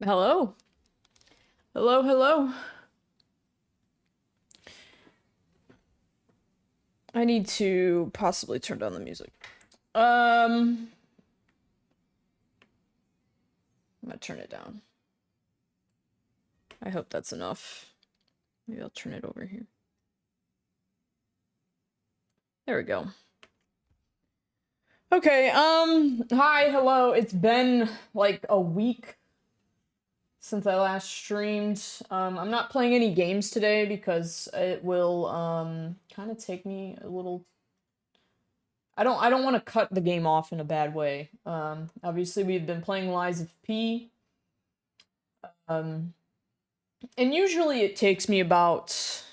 Hello. Hello, hello. I need to possibly turn down the music. I'm gonna turn it down. I hope that's enough. Maybe I'll turn it over here. There we go. Okay, hi, hello. It's been like a week since I last streamed. I'm not playing any games today because it will, kind of take me a little. I don't want to cut the game off in a bad way. Obviously we've been playing Lies of P. Um, and usually it takes me about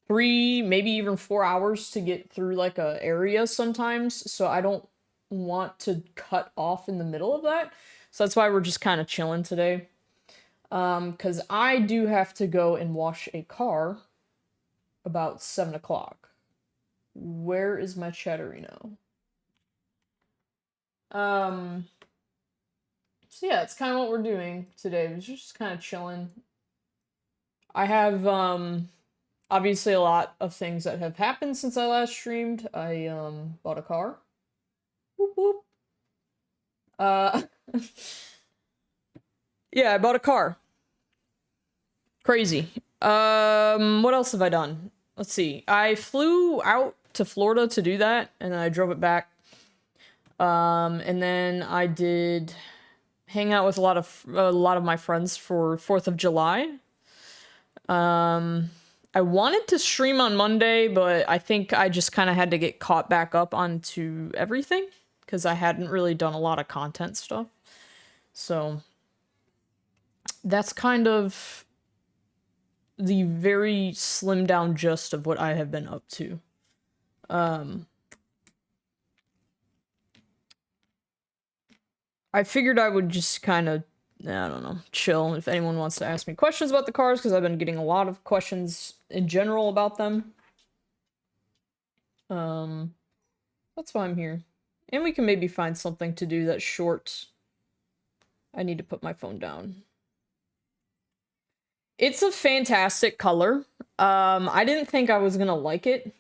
3, maybe even 4 hours to get through like a area sometimes. So I don't want to cut off in the middle of that. So that's why we're just kind of chilling today. Because I do have to go and wash a car about 7 o'clock. Where is my Chatterino? Um, so yeah, it's kind of what we're doing today. We're just kind of chilling. I have, obviously a lot of things that have happened since I last streamed. I bought a car. Whoop whoop. Uh yeah, I bought a car. Crazy. What else have I done? Let's see. I flew out to Florida to do that and then I drove it back. And then I did hang out with a lot of my friends for 4th of July. I wanted to stream on Monday, but I think I just kind of had to get caught back up onto everything because I hadn't really done a lot of content stuff. So that's kind of the very slim down gist of what I have been up to. I figured I would just kind of, I don't know, chill if anyone wants to ask me questions about the cars because I've been getting a lot of questions in general about them. Um, that's why I'm here. And we can maybe find something to do that's short. I need to put my phone down. It's a fantastic color. I didn't think I was gonna like it.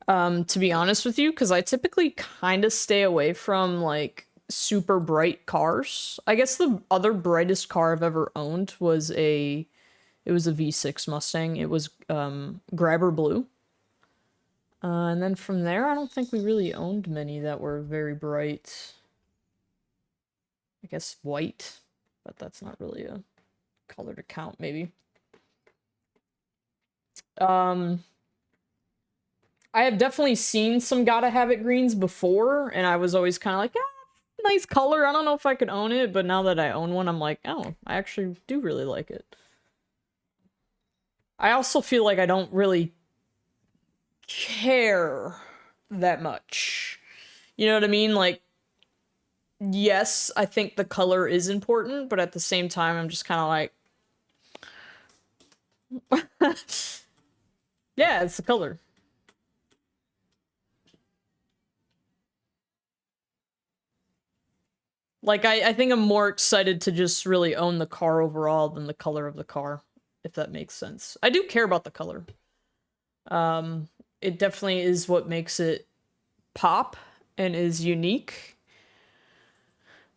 To be honest with you, because I typically kind of stay away from like super bright cars. I guess the other brightest car I've ever owned was it was a V6 Mustang. It was Grabber Blue. And then from there, I don't think we really owned many that were very bright. I guess white, but that's not really a color to count, maybe. Um, I have definitely seen some Gotta Have It greens before, and I was always kind of like, nice color. I don't know if I could own it, but now that I own one, I'm like, oh, I actually do really like it. I also feel like I don't really care that much. You know what I mean? Like, yes, I think the color is important, but at the same time, I'm just kind of like, yeah, it's the color. Like, I think I'm more excited to just really own the car overall than the color of the car, if that makes sense. I do care about the color. Um, it definitely is what makes it pop and is unique.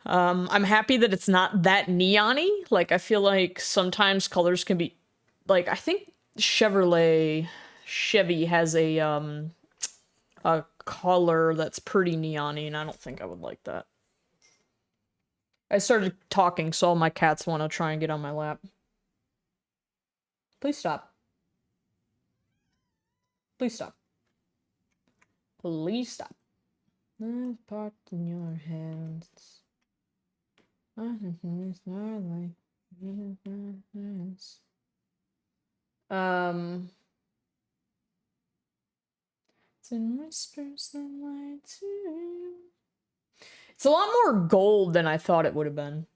I'm happy that it's not that neon-y. Like, I feel like sometimes colors can be like, I think Chevy has a color that's pretty neon-y, and I don't think I would like that. I started talking, so all my cats want to try and get on my lap. Please stop. Please stop. Please stop. Part in your hands. Um, it's in whispers that lie to you. It's a lot more gold than I thought it would have been.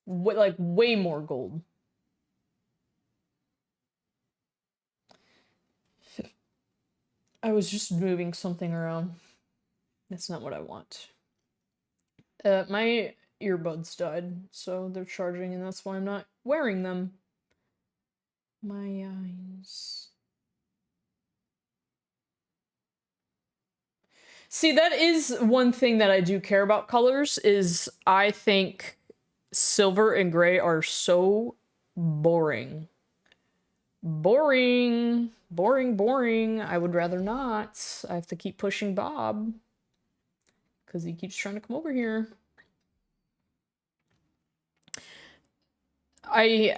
Like, way more gold. I was just moving something around. That's not what I want. My earbuds died, so they're charging, and that's why I'm not wearing them. My eyes. See, that is one thing that I do care about colors, is I think silver and gray are so boring. Boring. Boring, boring. I would rather not. I have to keep pushing Bob. Because he keeps trying to come over here. I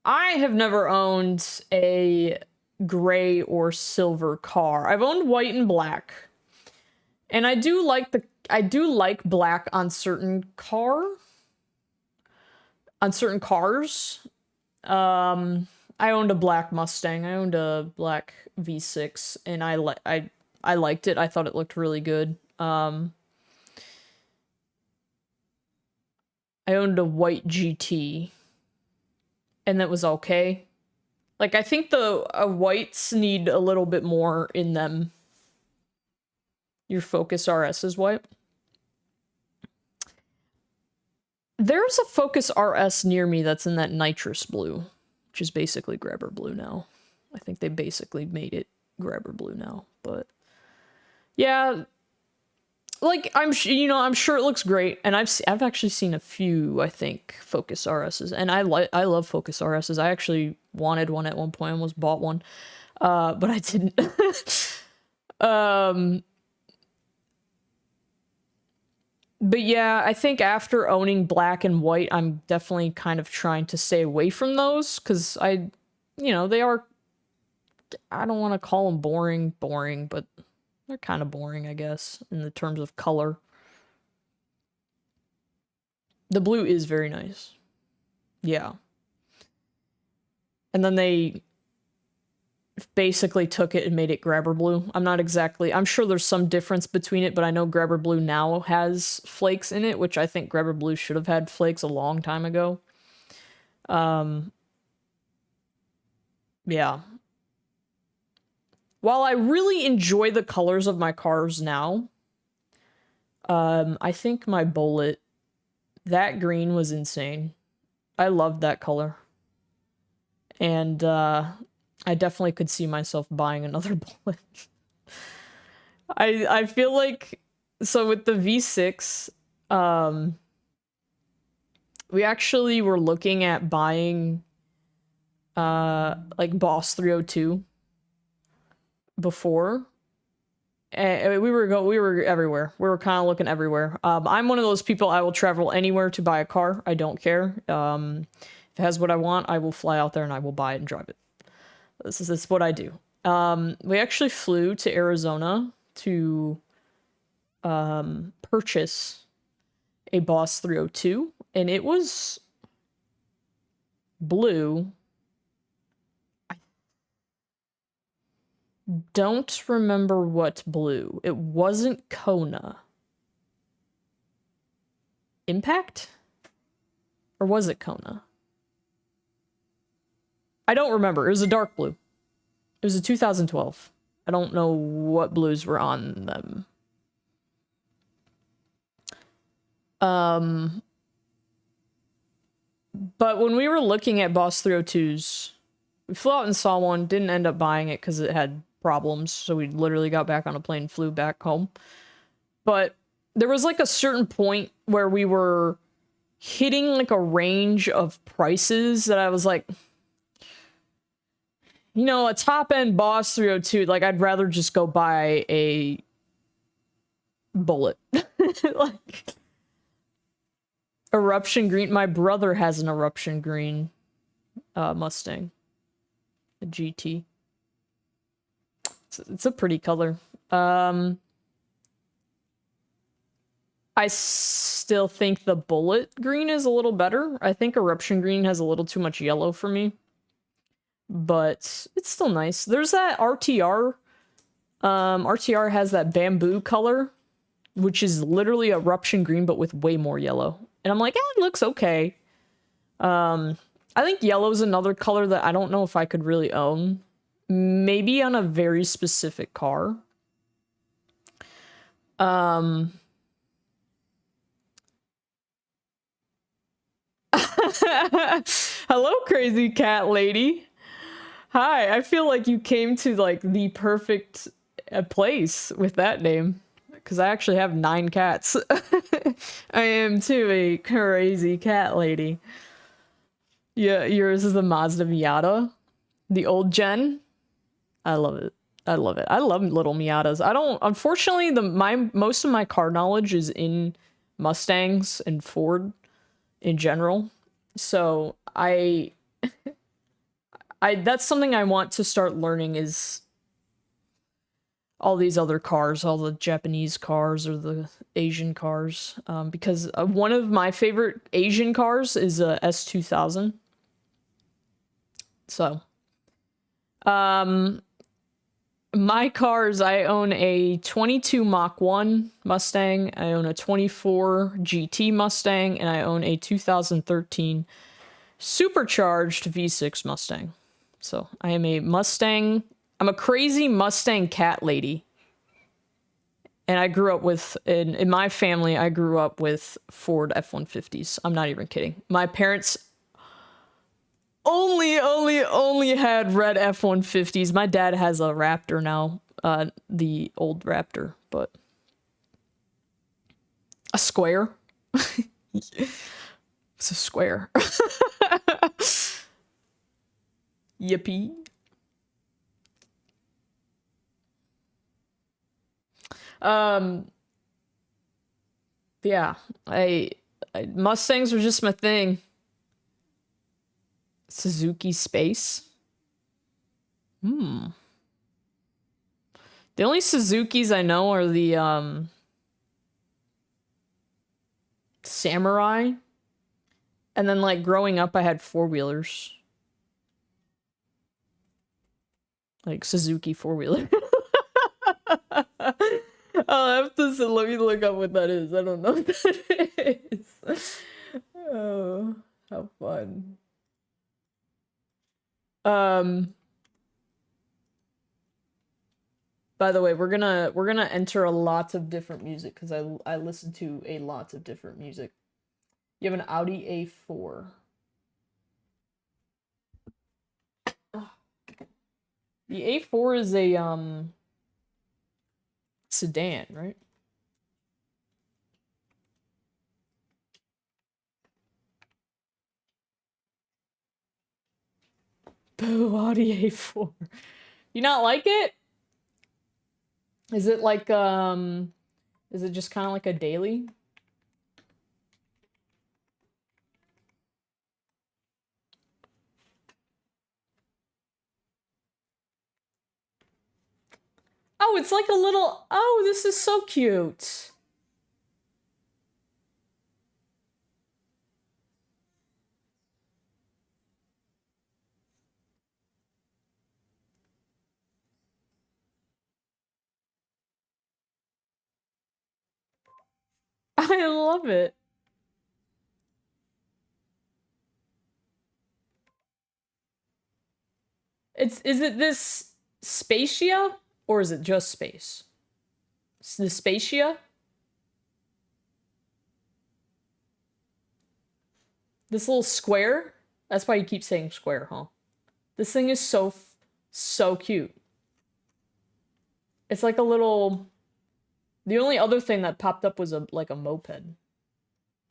have never owned a gray or silver car. I've owned white and black. And I do like black on certain cars. I owned a black Mustang. I owned a black V6 and I liked it. I thought it looked really good. I owned a white GT and that was okay. Like, I think the whites need a little bit more in them. Your Focus RS is white. There's a Focus RS near me that's in that nitrous blue, which is basically grabber blue now. I think they basically made it grabber blue now, but yeah, like I'm sure it looks great, and I've actually seen a few, I think, Focus RSs, and I love Focus RSs. I actually wanted one at one point, almost bought one, but I didn't. But yeah, I think after owning black and white, I'm definitely kind of trying to stay away from those, because they are, I don't want to call them boring, but they're kind of boring, I guess, in the terms of color. The blue is very nice. Yeah. And then they basically took it and made it grabber blue. I'm sure there's some difference between it, but I know grabber blue now has flakes in it, which I think grabber blue should have had flakes a long time ago. Yeah. While I really enjoy the colors of my cars now, I think my Bullet, that green was insane. I loved that color. And, I definitely could see myself buying another Bullet. I feel like, so with the V6, we actually were looking at buying, like Boss 302 before. And we were everywhere. We were kind of looking everywhere. I'm one of those people, I will travel anywhere to buy a car. I don't care. If it has what I want, I will fly out there and I will buy it and drive it. This is what I do. We actually flew to Arizona to purchase a Boss 302, and it was blue. I don't remember what blue. It wasn't Kona. Impact? Or was it Kona? I don't remember. It was a dark blue. It was a 2012. I don't know what blues were on them. But when we were looking at Boss 302s, we flew out and saw one, didn't end up buying it because it had problems, so we literally got back on a plane and flew back home. But there was like a certain point where we were hitting like a range of prices that I was like, a top-end Boss 302, like, I'd rather just go buy a Bullet. Like, Eruption Green. My brother has an Eruption Green Mustang. A GT. It's a pretty color. I still think the Bullet Green is a little better. I think Eruption Green has a little too much yellow for me. But it's still nice. There's that RTR. RTR has that bamboo color, which is literally Eruption Green, but with way more yellow. And I'm like, it looks okay. I think yellow's another color that I don't know if I could really own. maybe on a very specific car. Um Hello, crazy cat lady. Hi, I feel like you came to like the perfect place with that name because I actually have 9 cats. I am too a crazy cat lady. Yeah, yours is the Mazda Miata, the old gen. I love it. I love it. I love little Miatas. I don't. Unfortunately, my most of my car knowledge is in Mustangs and Ford in general. So I that's something I want to start learning is all these other cars, all the Japanese cars or the Asian cars, because one of my favorite Asian cars is a S2000. So, um, my cars, I own a 22 Mach 1 Mustang, I own a 24 GT Mustang, and I own a 2013 supercharged V6 Mustang. So I am a Mustang. I'm a crazy Mustang cat lady. And I grew up with, in my family, I grew up with Ford F-150s. I'm not even kidding. My parents only had red F-150s. My dad has a Raptor now, the old Raptor, but a Square. It's a Square. Yippee. Um, yeah, Mustangs were just my thing. Suzuki Space. Hmm. The only Suzukis I know are the Samurai. And then like growing up I had four-wheelers. Like Suzuki four-wheeler. I'll have to let me look up what that is. I don't know what that is. Oh, how fun. Um by the way, we're gonna enter a lot of different music because I listen to a lot of different music. You have an Audi A4. The A4 is a sedan, right? Boo, Audi A4. You not like it? Is it like is it just kind of like a daily? Oh, it's like a little. Oh, this is so cute. I love it. Is it this Spacia or is it just space? The Spacia? This little square? That's why you keep saying square, huh? This thing is so cute. It's like a little. The only other thing that popped up was a like a moped.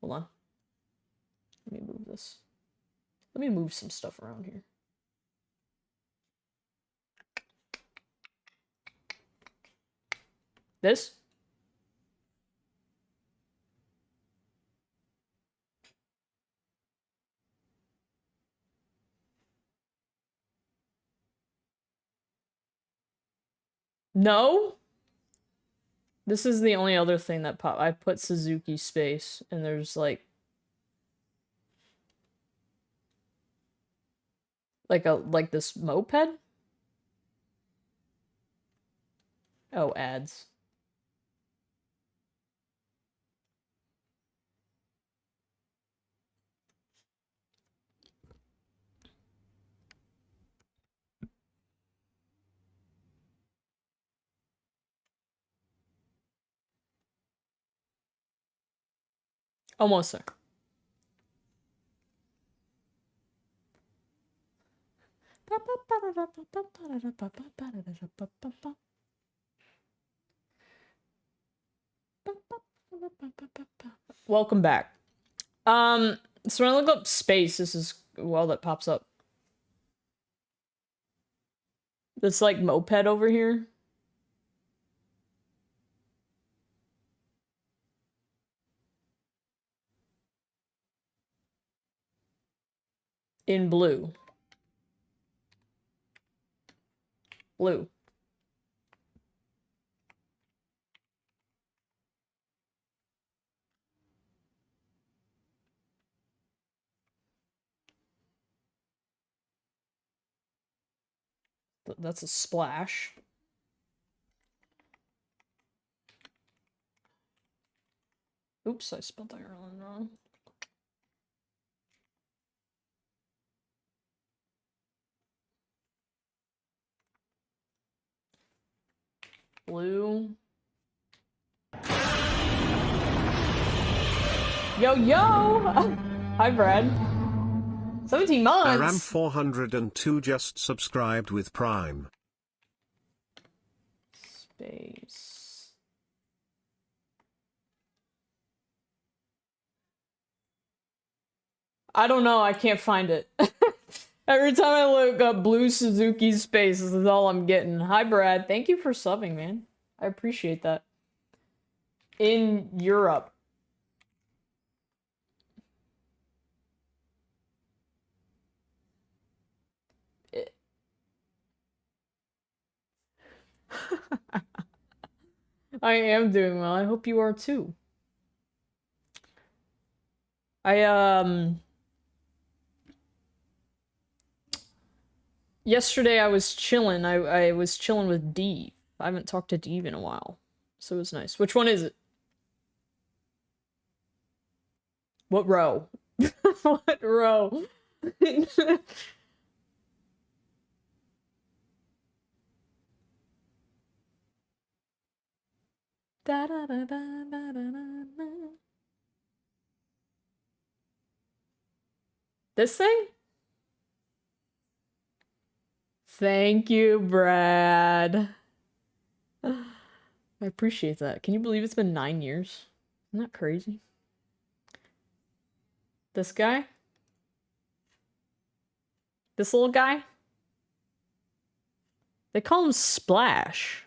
Hold on. Let me move this. Let me move some stuff around here. This? No? This is the only other thing that pop. I put Suzuki space, and there's like this moped. Oh, ads. Almost there. Welcome back. So when I look up space, this is, well, that pops up. This like moped over here. In blue. Blue. That's a splash. Oops, I spelled Ireland wrong. Blue. Yo, yo! Hi, Brad. 17 months! Aram402 just subscribed with Prime. Space. I don't know, I can't find it. Every time I look up Blue Suzuki Space, this is all I'm getting. Hi, Brad. Thank you for subbing, man. I appreciate that. In Europe. I am doing well. I hope you are too. Yesterday I was chilling. I was chilling with Deve. I haven't talked to Deve in a while. So it was nice. Which one is it? What row? What row? Da, da, da, da, da, da, da. This thing? Thank you, Brad. I appreciate that. Can you believe it's been 9 years? Isn't that crazy? This guy? This little guy? They call him Splash.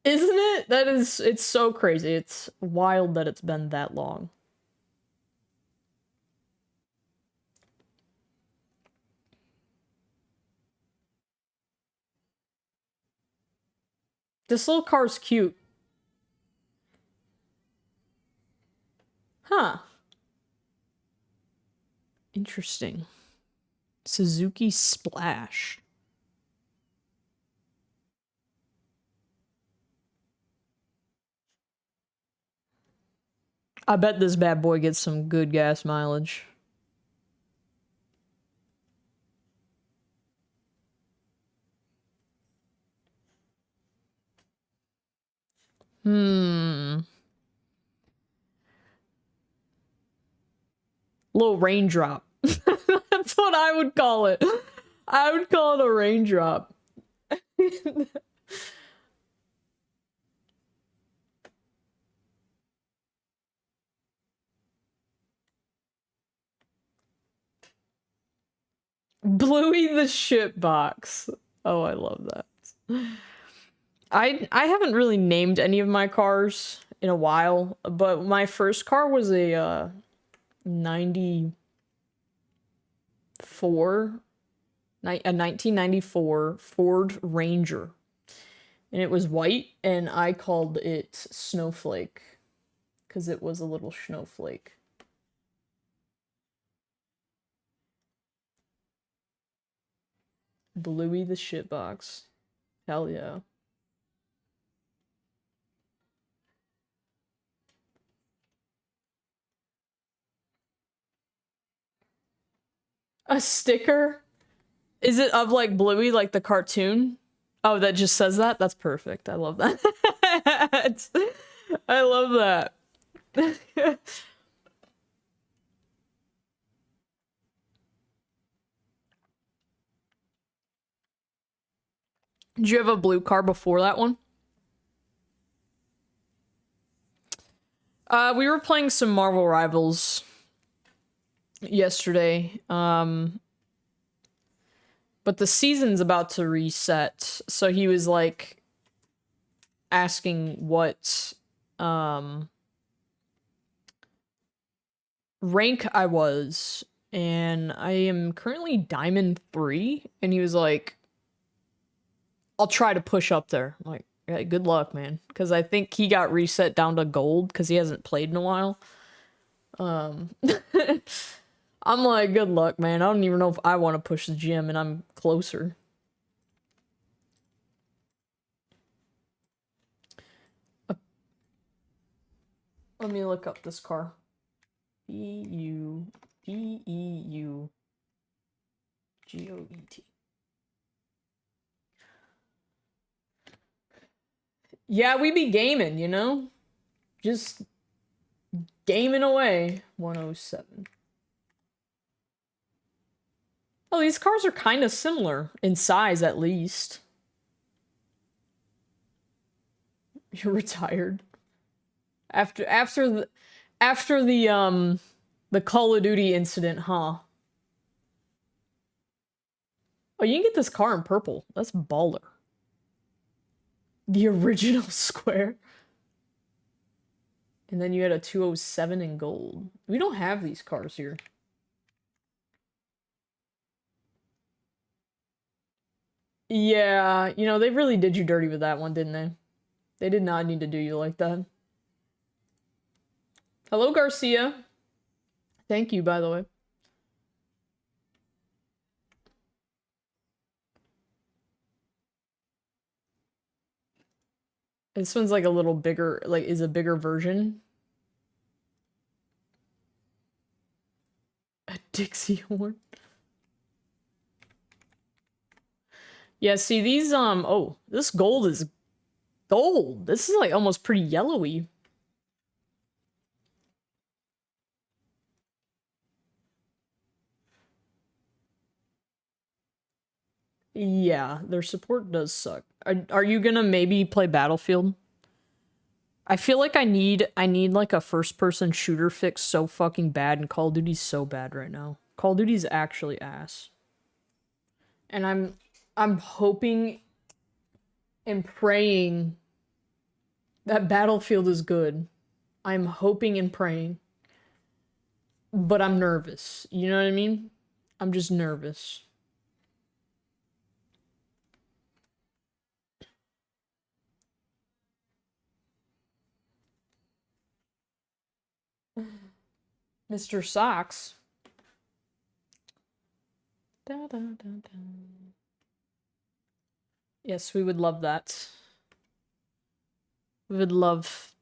Isn't it? It's so crazy. It's wild that it's been that long. This little car's cute. Huh. Interesting. Suzuki Splash. I bet this bad boy gets some good gas mileage. Little raindrop. That's what I would call it. I would call it a raindrop. Bluey the shitbox. Oh, I love that. I haven't really named any of my cars in a while, but my first car was a 1994 Ford Ranger. And it was white, and I called it Snowflake because it was a little snowflake. Bluey the shitbox. Hell yeah. A sticker? Is it of like Bluey, like the cartoon? Oh, that just says that? That's perfect. I love that. I love that. Did you have a blue car before that one? We were playing some Marvel Rivals yesterday. But the season's about to reset, so he was like asking what rank I was, and I am currently Diamond 3, and he was like, I'll try to push up there. I'm like, yeah, good luck, man. Because I think he got reset down to gold because he hasn't played in a while. I'm like, good luck, man. I don't even know if I want to push the gym, and I'm closer. Let me look up this car. Beudeut. Yeah, we be gaming, you know? Just gaming away. 107. Oh, these cars are kind of similar in size, at least. You're retired. After the Call of Duty incident, huh? Oh, you can get this car in purple. That's baller. The original square. And then you had a 207 in gold. We don't have these cars here. Yeah, you know, they really did you dirty with that one, didn't they? They did not need to do you like that. Hello, Garcia. Thank you, by the way. This one's like a little bigger, like is a bigger version. A Dixie horn. Yeah, see these oh, this gold is gold. This is like almost pretty yellowy. Yeah, their support does suck. Are you gonna maybe play Battlefield? I feel like I need like a first person shooter fix so fucking bad, and Call of Duty's so bad right now. Call of Duty's actually ass. And I'm hoping and praying that Battlefield is good. I'm hoping and praying. But I'm nervous. You know what I mean? I'm just nervous. Mr. Socks. Da, da, da, da. Yes, we would love that. We would love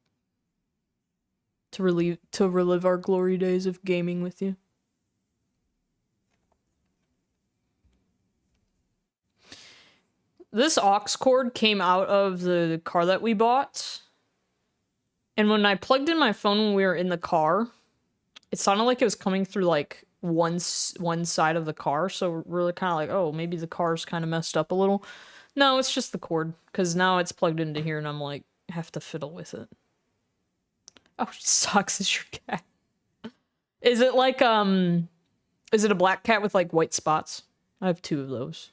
to relive our glory days of gaming with you. This aux cord came out of the car that we bought. And when I plugged in my phone when we were in the car, it sounded like it was coming through like one side of the car. So we're kind of like, oh, maybe the car's kind of messed up a little. No, it's just the cord, because now it's plugged into here and I'm like, have to fiddle with it. Oh, Socks is your cat. Is it like, is it a black cat with like white spots? I have 2 of those.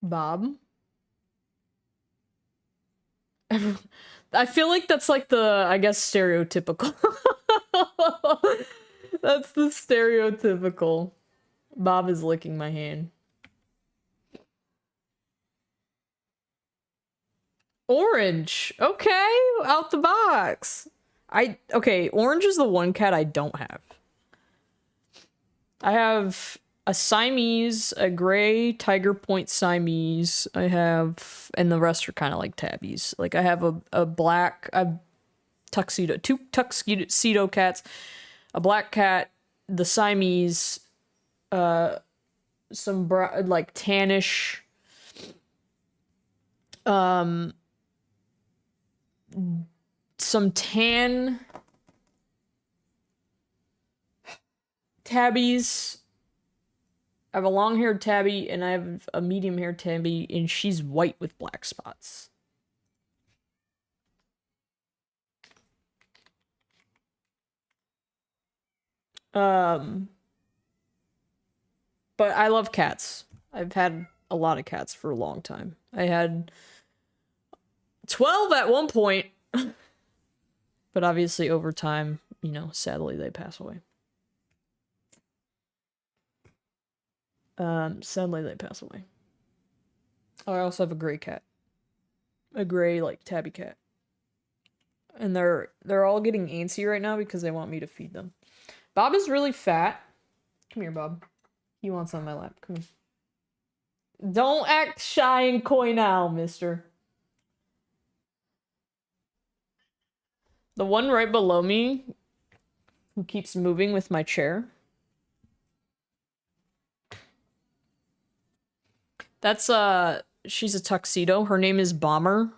Bob? I feel like that's like the, I guess, stereotypical. That's the stereotypical. Bob is licking my hand. Orange. Okay, out the box. Okay, orange is the one cat I don't have. I have a Siamese, a gray Tiger Point Siamese. I have, and the rest are kind of like tabbies. Like I have a black, tuxedo, 2 tuxedo cats, a black cat, the Siamese, some like tannish, some tan tabbies. I have a long-haired tabby and I have a medium-haired tabby, and she's white with black spots. But I love cats. I've had a lot of cats for a long time. I had 12 at one point. But obviously over time, you know, sadly they pass away. Sadly they pass away. Oh, I also have a gray cat. A gray, like, tabby cat. And they're all getting antsy right now because they want me to feed them. Bob is really fat. Come here, Bob. He wants on my lap. Come here. Don't act shy and coy now, mister. The one right below me, who keeps moving with my chair. That's, she's a tuxedo. Her name is Bomber.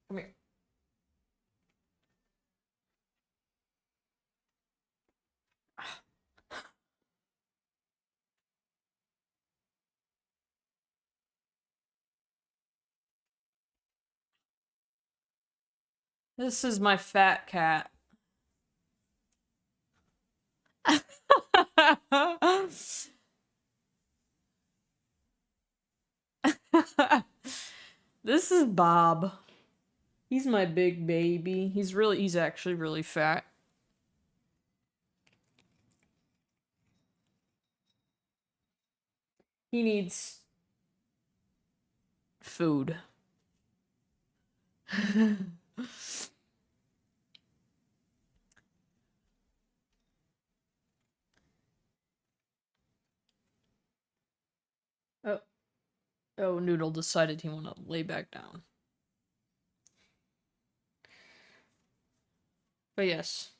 Come here. This is my fat cat. This is Bob. He's my big baby. He's actually really fat. He needs food. Oh, oh, Noodle decided he wanted to lay back down. But yes.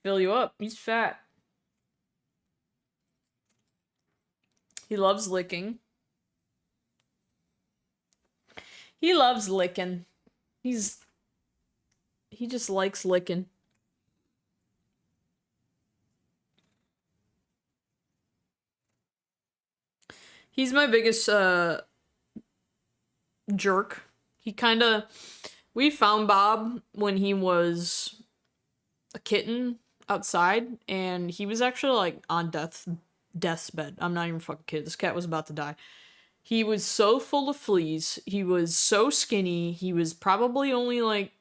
Fill you up. He's fat. He loves licking. He loves licking. He just likes licking. He's my biggest jerk. We found Bob when he was a kitten outside, and he was actually like on death's bed. I'm not even fucking kidding. This cat was about to die. He was so full of fleas. He was so skinny. He was probably only like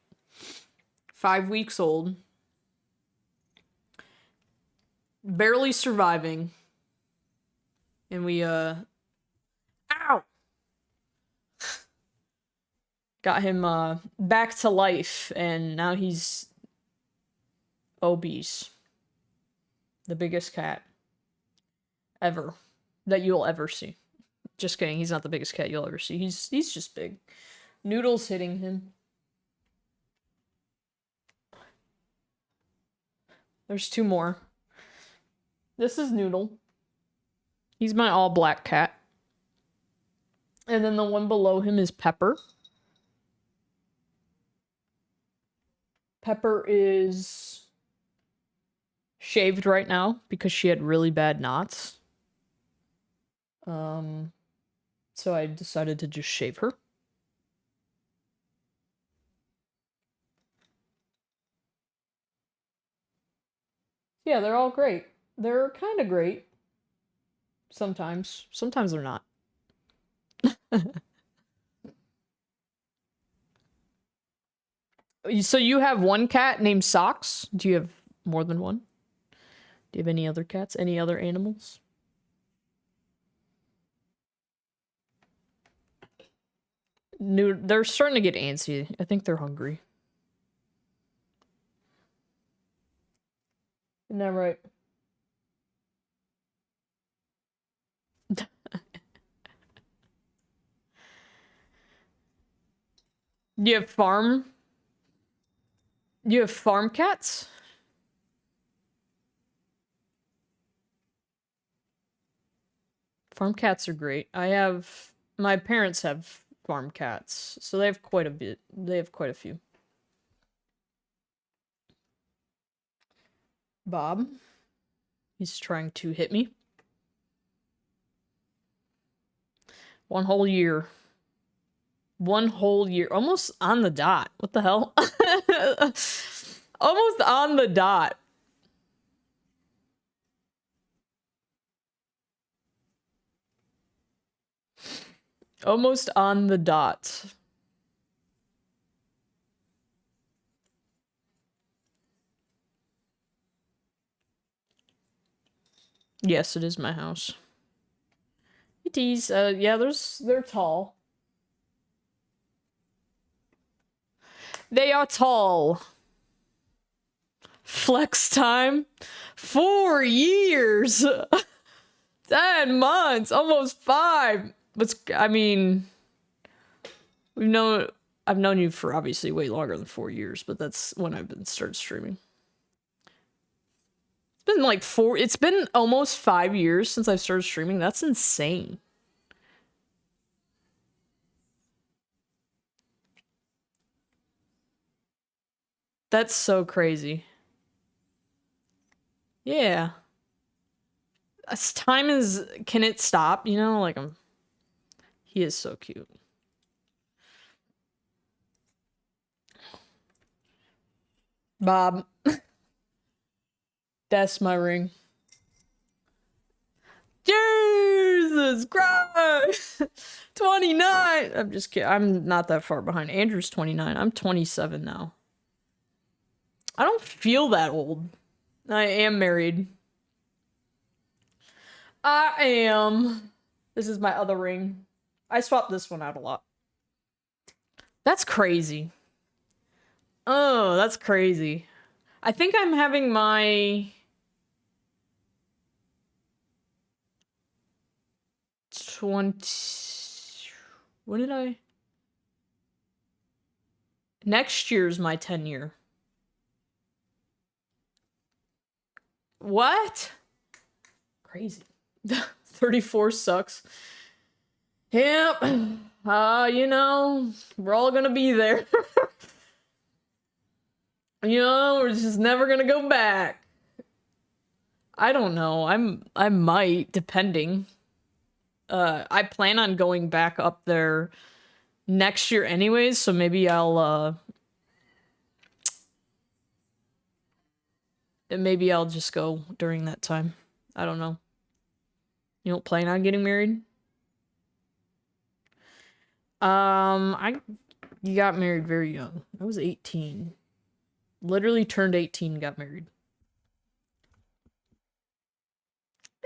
5 weeks old. Barely surviving. And we, ow! Got him, back to life, and now he's obese. The biggest cat ever that you'll ever see. Just kidding, he's not the biggest cat you'll ever see. He's just big. Noodle's hitting him. There's 2 more. This is Noodle. He's my all black cat. And then the one below him is Pepper. Pepper is shaved right now because she had really bad knots. So I decided to just shave her. Yeah, they're all great. They're kind of great. Sometimes. Sometimes they're not. So you have one cat named Socks? Do you have more than one? Do you have any other cats? Any other animals? They're starting to get antsy. I think they're hungry. Isn't that right? You have farm? You have farm cats? Farm cats are great. My parents have farm cats, so they have quite a bit. They have quite a few. Bob, he's trying to hit me. 1 whole year. 1 whole year. Almost on the dot. What the hell? Almost on the dot. Almost on the dot. Yes, it is my house. It is. Yeah, they're tall. They are tall. Flex time. 4 years. 10 months. Almost 5. I mean, I've known you for obviously way longer than 4 years, but that's when I've started streaming. It's been almost 5 years since I've started streaming. That's insane. That's so crazy. Yeah. Can it stop? You know, like he is so cute. Bob. That's my ring. Jesus Christ! 29! I'm just kidding. I'm not that far behind. Andrew's 29. I'm 27 now. I don't feel that old. I am married. I am. This is my other ring. I swapped this one out a lot. That's crazy. Oh, that's crazy. I think I'm having my 20. When did I? Next year's my 10-year. What? Crazy. 34 sucks. Yep. You know, we're all gonna be there. You know, we're just never gonna go back. I don't know. I might, depending. I plan on going back up there next year anyways, so maybe I'll just go during that time. I don't know. You don't plan on getting married? You got married very young. I was 18. Literally turned 18 and got married.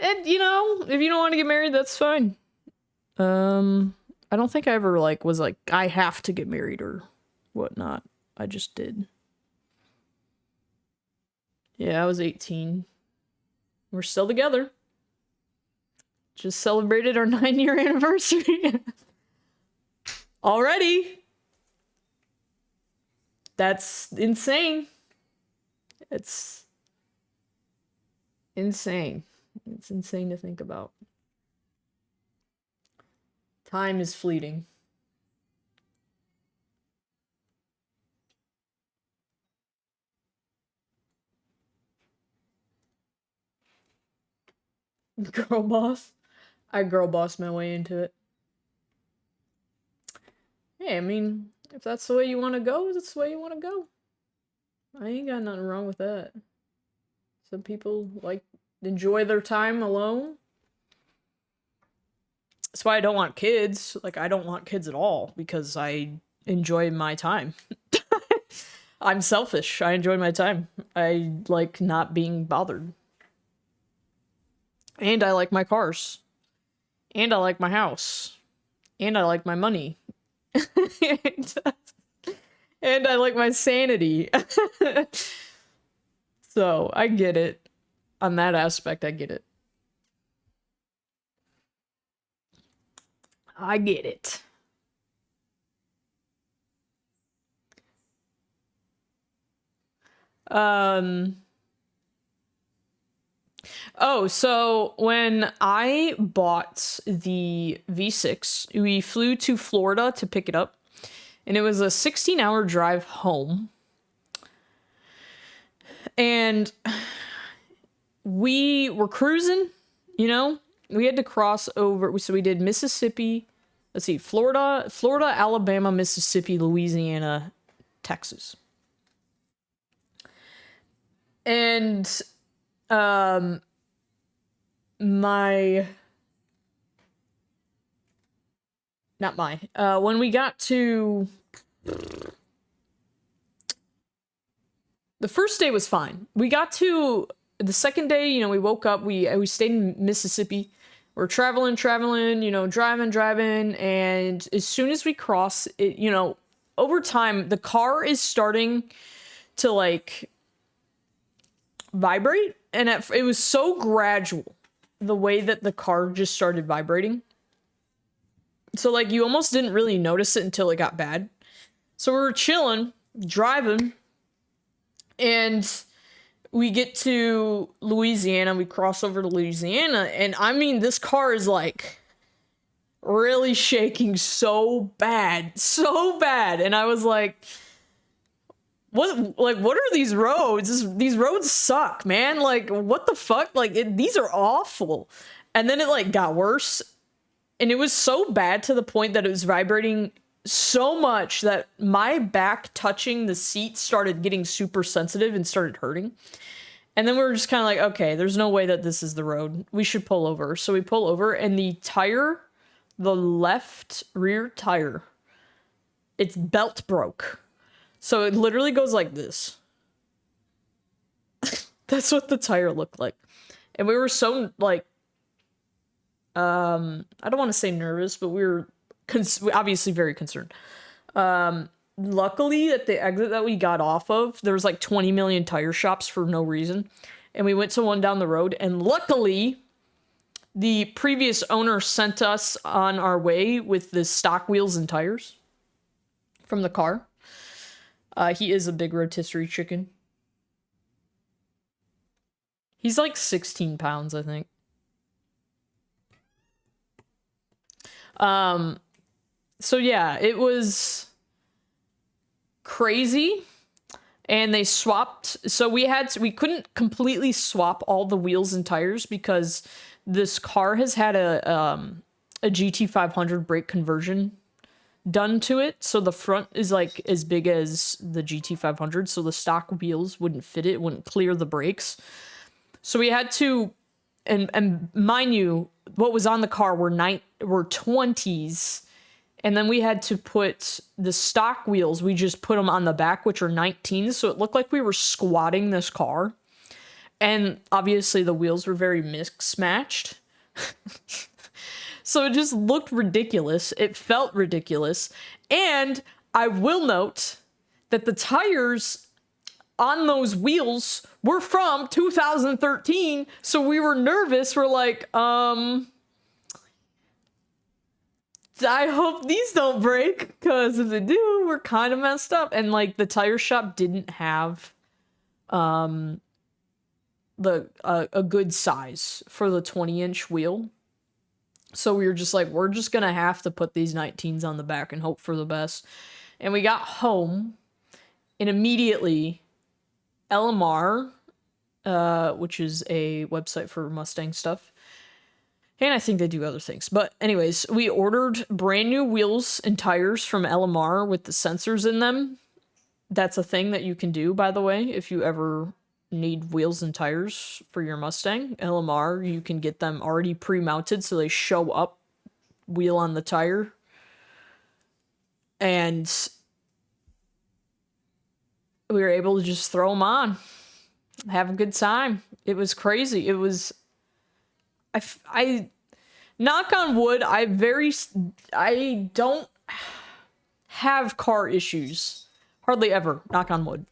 And, you know, if you don't want to get married, that's fine. I don't think I ever, was like, I have to get married or whatnot. I just did. Yeah, I was 18. We're still together. Just celebrated our 9-year anniversary. Already. That's insane. It's insane. It's insane to think about. Time is fleeting. Girl boss. I girl boss my way into it. Hey, I mean, if that's the way you want to go, that's the way you want to go. I ain't got nothing wrong with that. Some people enjoy their time alone. That's why I don't want kids. I don't want kids at all because I enjoy my time. I'm selfish. I enjoy my time. I like not being bothered. And I like my cars. And I like my house. And I like my money. And I like my sanity. So, I get it. On that aspect, I get it. I get it. Oh, so when I bought the V6, we flew to Florida to pick it up, and it was a 16-hour drive home. And we were cruising, you know? We had to cross over, so we did Mississippi, let's see, Florida, Alabama, Mississippi, Louisiana, Texas. And when we got to the first day was fine. We got to the second day, you know, we woke up, we stayed in Mississippi. We're traveling, you know, driving, and as soon as we cross it, you know, over time the car is starting to like vibrate, and it was so gradual the way that the car just started vibrating. So like you almost didn't really notice it until it got bad. So we were chilling, driving, and we get to Louisiana, we cross over to Louisiana, and I mean this car is like really shaking so bad. And I was like, what are these roads? These roads suck, man. Like, what the fuck? Like, these are awful. And then it, like, got worse. And it was so bad to the point that it was vibrating so much that my back touching the seat started getting super sensitive and started hurting. And then we were just kind of like, okay, there's no way that this is the road. We should pull over. So we pull over, and the left rear tire, its belt broke. So it literally goes like this. That's what the tire looked like. And we were so, like, I don't want to say nervous, but we were obviously very concerned. Luckily, at the exit that we got off of, there was like 20 million tire shops for no reason. And we went to one down the road, and luckily, the previous owner sent us on our way with the stock wheels and tires from the car. He is a big rotisserie chicken. He's like 16 pounds, I think. So yeah, it was crazy. And they swapped, so we couldn't completely swap all the wheels and tires because this car has had a GT500 brake conversion done to it, so the front is like as big as the GT500, so the stock wheels wouldn't fit it, wouldn't clear the brakes. So we had to, and mind you, what was on the car were 20s, and then we had to put the stock wheels, we just put them on the back, which are 19s, so it looked like we were squatting this car. And obviously the wheels were very mismatched. So it just looked ridiculous. It felt ridiculous. And I will note that the tires on those wheels were from 2013. So we were nervous. We're like, I hope these don't break, because if they do, we're kind of messed up. And like the tire shop didn't have a good size for the 20-inch wheel. So we were just like, we're just going to have to put these 19s on the back and hope for the best. And we got home, and immediately LMR, which is a website for Mustang stuff, and I think they do other things. But anyways, we ordered brand new wheels and tires from LMR with the sensors in them. That's a thing that you can do, by the way, if you ever need wheels and tires for your Mustang. LMR, you can get them already pre-mounted so they show up wheel on the tire. And we were able to just throw them on, have a good time. It was crazy. It was, I knock on wood, I don't have car issues. Hardly ever, knock on wood.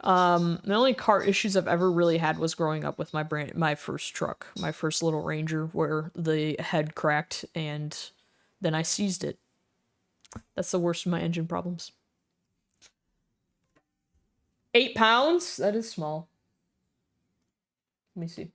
The only car issues I've ever really had was growing up with my first truck, my first little Ranger, where the head cracked and then I seized it. That's the worst of my engine problems. 8 pounds? That is small. Let me see.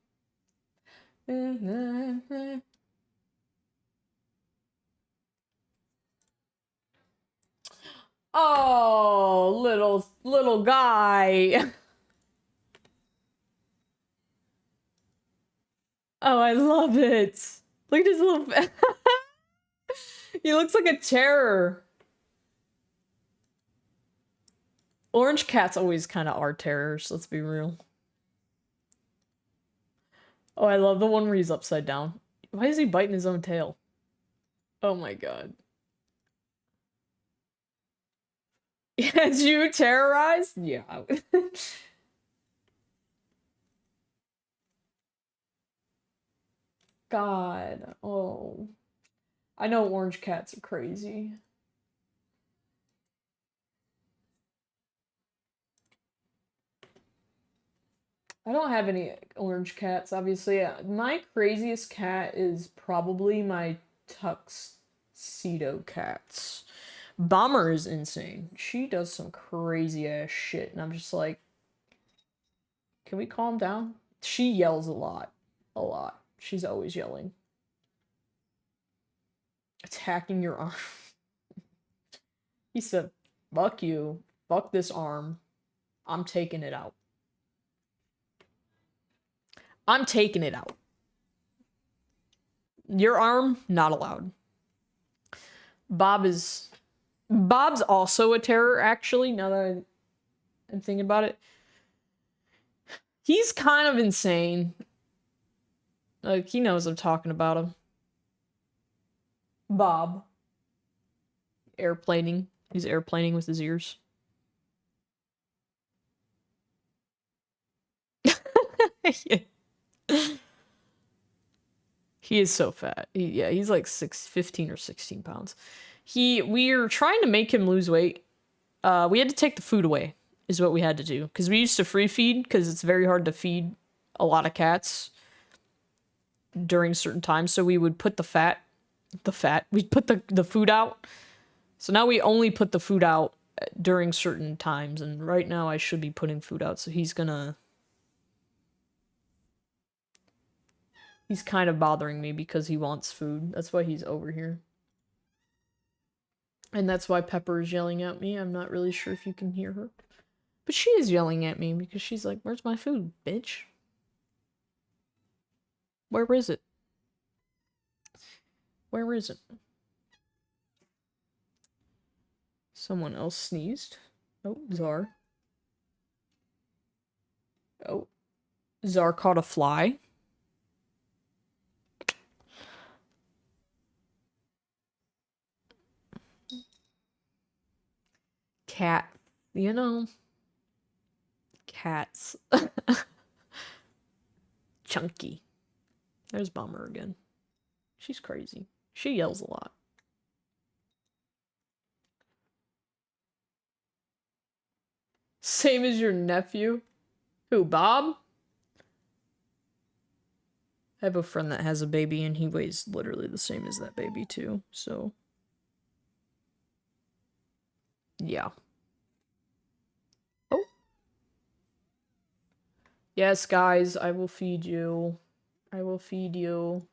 Oh, little guy. Oh, I love it. Look at his little he looks like a terror. Orange cats always kind of are terrors, let's be real. Oh, I love the one where he's upside down. Why is he biting his own tail? Oh my god. Had you terrorized? Yeah. God. Oh. I know orange cats are crazy. I don't have any orange cats, obviously. My craziest cat is probably my tuxedo cats. Bomber is insane. She does some crazy ass shit, and I'm just like, can we calm down? She yells a lot. A lot. She's always yelling. Attacking your arm. He said, fuck you. Fuck this arm. I'm taking it out. I'm taking it out. Your arm, not allowed. Bob's also a terror, actually, now that I'm thinking about it. He's kind of insane. Like, he knows I'm talking about him. Bob. Airplaning. He's airplaning with his ears. He is so fat. He's like 15 or 16 pounds. We're trying to make him lose weight. We had to take the food away, is what we had to do. Because we used to free feed, because it's very hard to feed a lot of cats during certain times. So we would put we'd put the food out. So now we only put the food out during certain times. And right now I should be putting food out. So he's kind of bothering me because he wants food. That's why he's over here. And that's why Pepper is yelling at me. I'm not really sure if you can hear her. But she is yelling at me because she's like, where's my food, bitch? Where is it? Where is it? Someone else sneezed. Oh, Czar. Oh. Czar caught a fly. Cat. You know. Cats. Chunky. There's Bomber again. She's crazy. She yells a lot. Same as your nephew? Who, Bob? I have a friend that has a baby and he weighs literally the same as that baby too, so. Yeah. Oh. Yes, guys, I will feed you. I will feed you.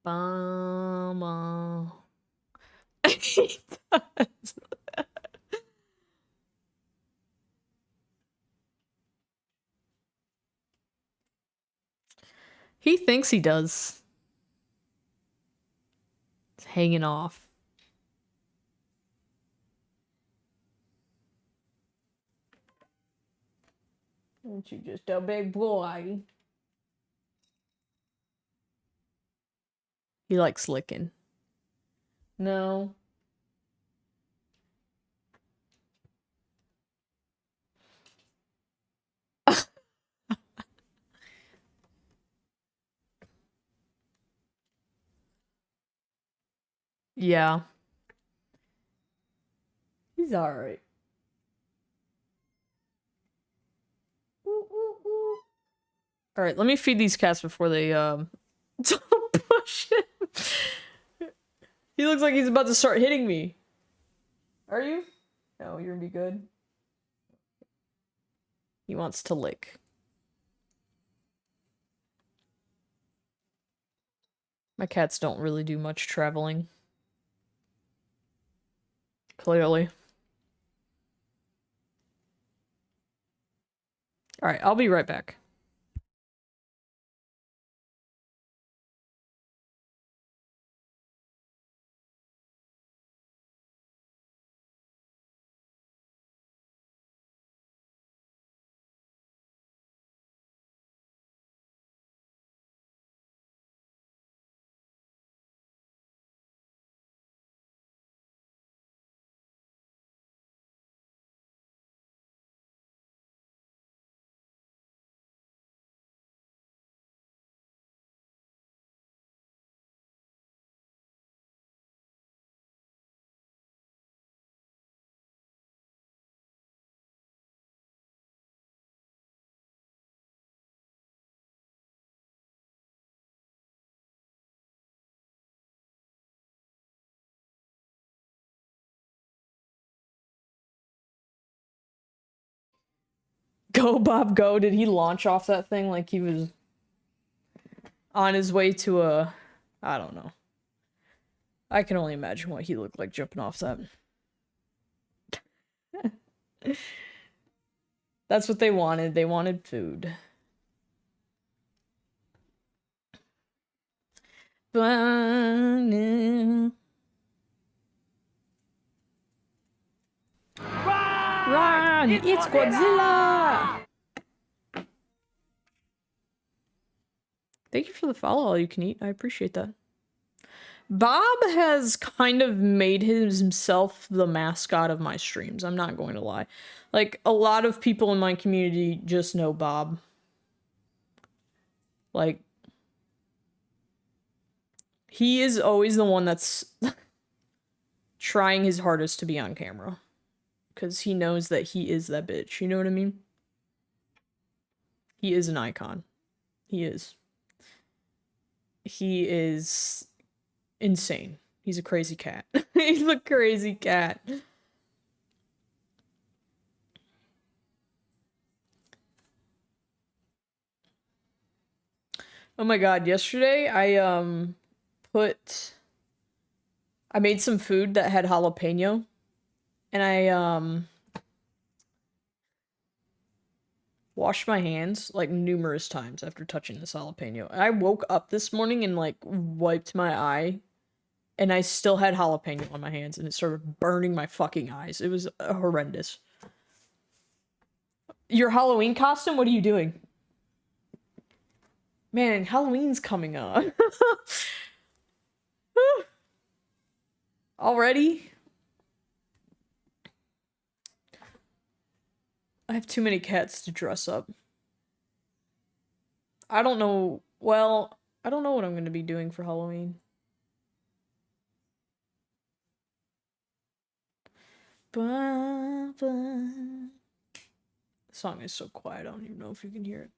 Mama. He does. He thinks he does. He's hanging off. Aren't you just a big boy? He likes licking. No. Yeah. He's alright. Alright, let me feed these cats before they, don't push him. He looks like he's about to start hitting me. Are you? No, you're gonna be good. He wants to lick. My cats don't really do much traveling. Clearly. Alright, I'll be right back. Go, Bob, go. Did he launch off that thing like he was on his way to a... I don't know. I can only imagine what he looked like jumping off that. That's what they wanted. They wanted food. Run, it's Godzilla! Thank you for the follow, all you can eat. I appreciate that. Bob has kind of made himself the mascot of my streams. I'm not going to lie. Like, a lot of people in my community just know Bob. Like, he is always the one that's trying his hardest to be on camera. Because he knows that he is that bitch. You know what I mean? He is an icon. He is. He is insane. He's a crazy cat. He's a crazy cat. Oh my god, yesterday I made some food that had jalapeno and I washed my hands like numerous times after touching this jalapeno. I woke up this morning and like wiped my eye and I still had jalapeno on my hands and it started burning my fucking eyes. It was horrendous. Your Halloween costume? What are you doing? Man, Halloween's coming up. Already? I have too many cats to dress up. I don't know. Well, I don't know what I'm going to be doing for Halloween. The song is so quiet, I don't even know if you can hear it.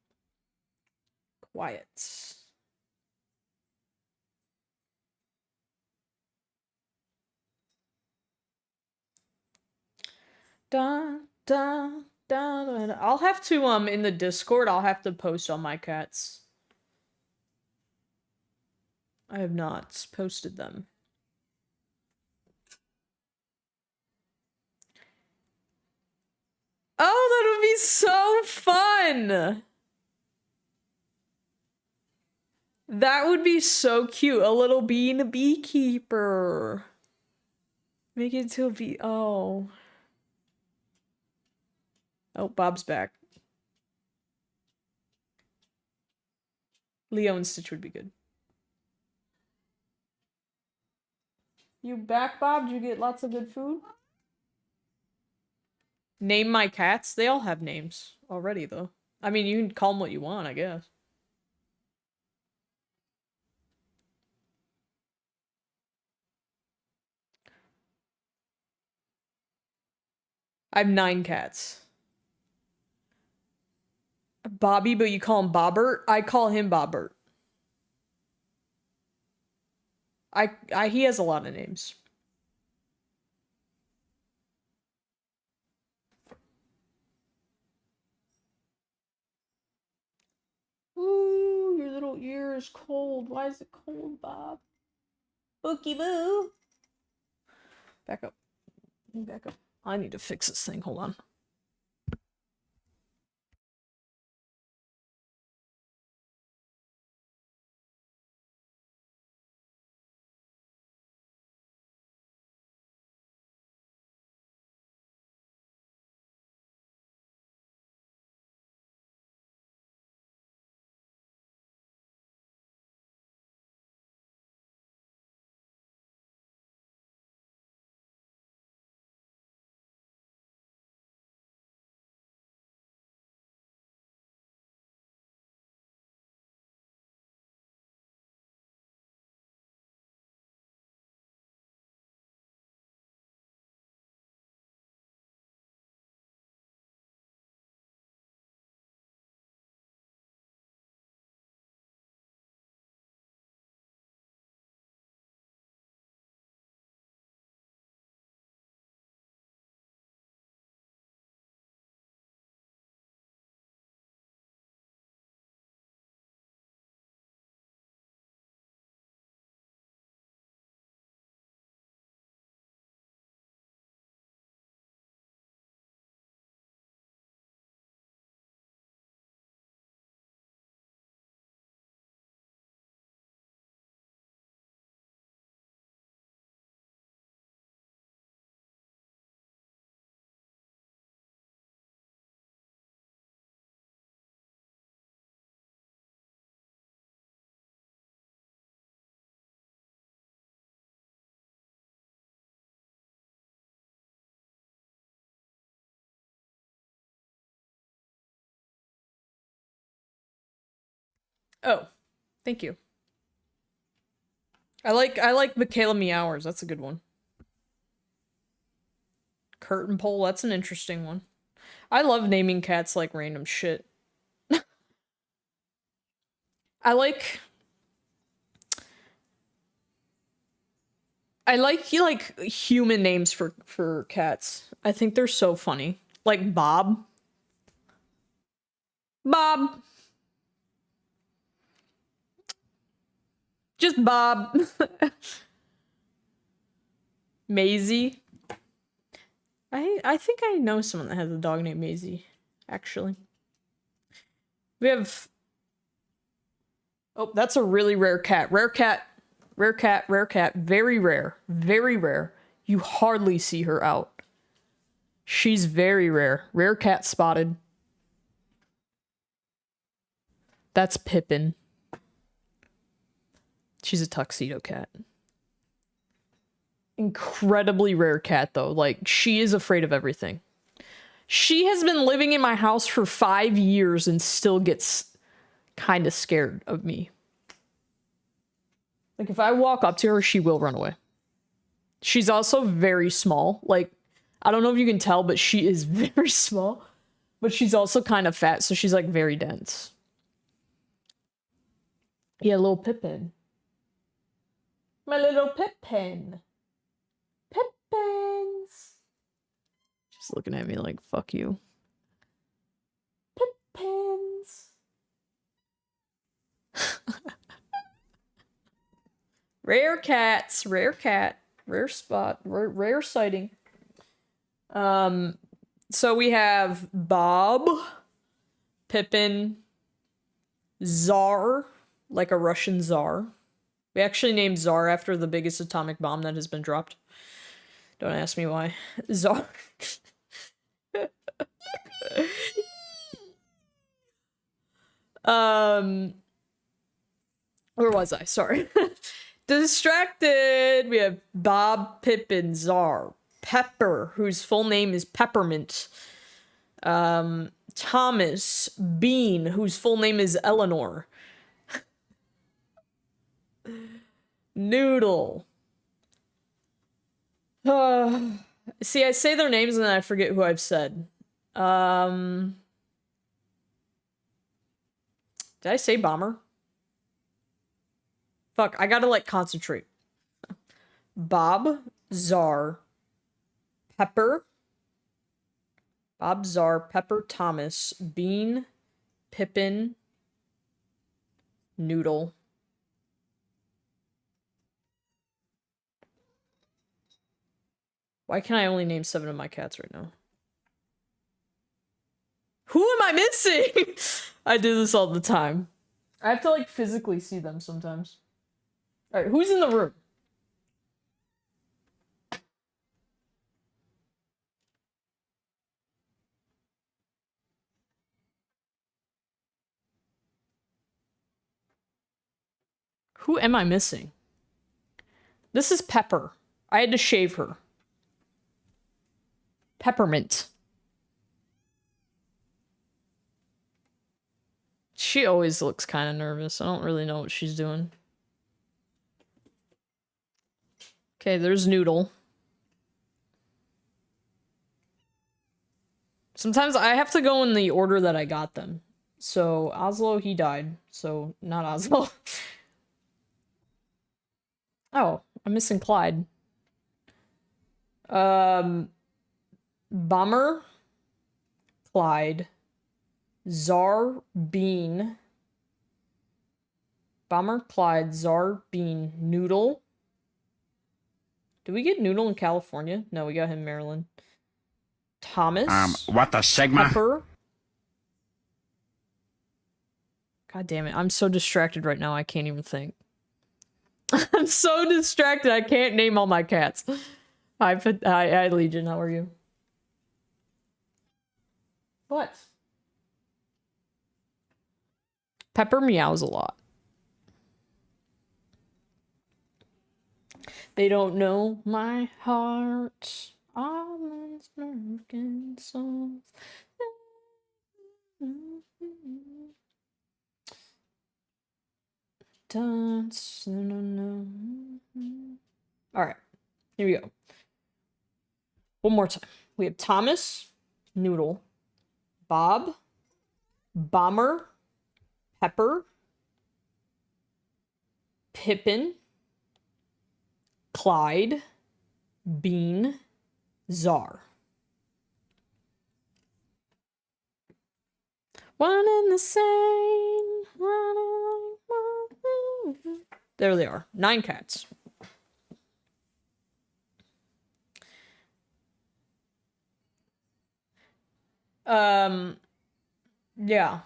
Quiet. Da, da, da, da, da. I'll have to, in the Discord, I'll have to post all my cats. I have not posted them. Oh, that would be so fun! That would be so cute. A little bee and a beekeeper. Make it to a bee. Oh. Oh, Bob's back. Leo and Stitch would be good. You back, Bob? Did you get lots of good food? Name my cats? They all have names already, though. I mean, you can call them what you want, I guess. I have 9 cats. Bobby, but you call him Bobbert? I call him Bobbert. He has a lot of names. ear is cold. Why is it cold, Bob? Bookie boo. Back up. Back up. I need to fix this thing. Hold on. Oh, thank you. I like Michaela Meowers. That's a good one. Curtain pole. That's an interesting one. I love naming cats like random shit. I like human names for cats. I think they're so funny. Like Bob. Bob. Just Bob. Maisie. I think I know someone that has a dog named Maisie, actually. We have Oh, that's a really rare cat. Rare cat. Rare cat, rare cat. Very rare. Very rare. You hardly see her out. She's very rare. Rare cat spotted. That's Pippin. She's a tuxedo cat. Incredibly rare cat, though. Like, she is afraid of everything. She has been living in my house for 5 years and still gets kind of scared of me. Like, if I walk up to her, she will run away. She's also very small. Like, I don't know if you can tell, but she is very small. But she's also kind of fat, so she's, like, very dense. Yeah, little Pippin. My little Pippin. Pippins. Just looking at me like, fuck you. Pippins. Rare cats. Rare cat. Rare spot. Rare sighting. So we have Bob, Pippin, Tsar, like a Russian Tsar. We actually named Tsar after the biggest atomic bomb that has been dropped. Don't ask me why. Tsar. Where was I? Sorry. Distracted. We have Bob, Pippin, Tsar, Pepper, whose full name is Peppermint. Thomas, Bean, whose full name is Eleanor. Noodle. See, I say their names and then I forget who I've said. Did I say Bomber? Fuck, I gotta, like, concentrate. Bob, Tsar, Pepper. Bob, Tsar, Pepper, Thomas, Bean, Pippin, Noodle. Why can I only name 7 of my cats right now? Who am I missing? I do this all the time. I have to like physically see them sometimes. All right, who's in the room? Who am I missing? This is Pepper. I had to shave her. Peppermint. She always looks kind of nervous. I don't really know what she's doing. Okay, there's Noodle. Sometimes I have to go in the order that I got them. So, Oslo, he died. So, not Oslo. Oh, I'm missing Clyde. Bomber, Clyde, Czar, Bean. Bomber, Clyde, Czar, Bean, Noodle. Did we get Noodle in California? No, we got him in Maryland. Thomas. What the Sigma? Pepper. God damn it. I'm so distracted right now, I can't even think. I'm so distracted, I can't name all my cats. Hi, Legion, how are you? What? Pepper meows a lot. They don't know my heart. Almonds, broken songs. Dance. All right, here we go. One more time. We have Thomas, Noodle, Bob, Bomber, Pepper, Pippin, Clyde, Bean, Czar. One and the same. There they are. 9 cats. Yeah.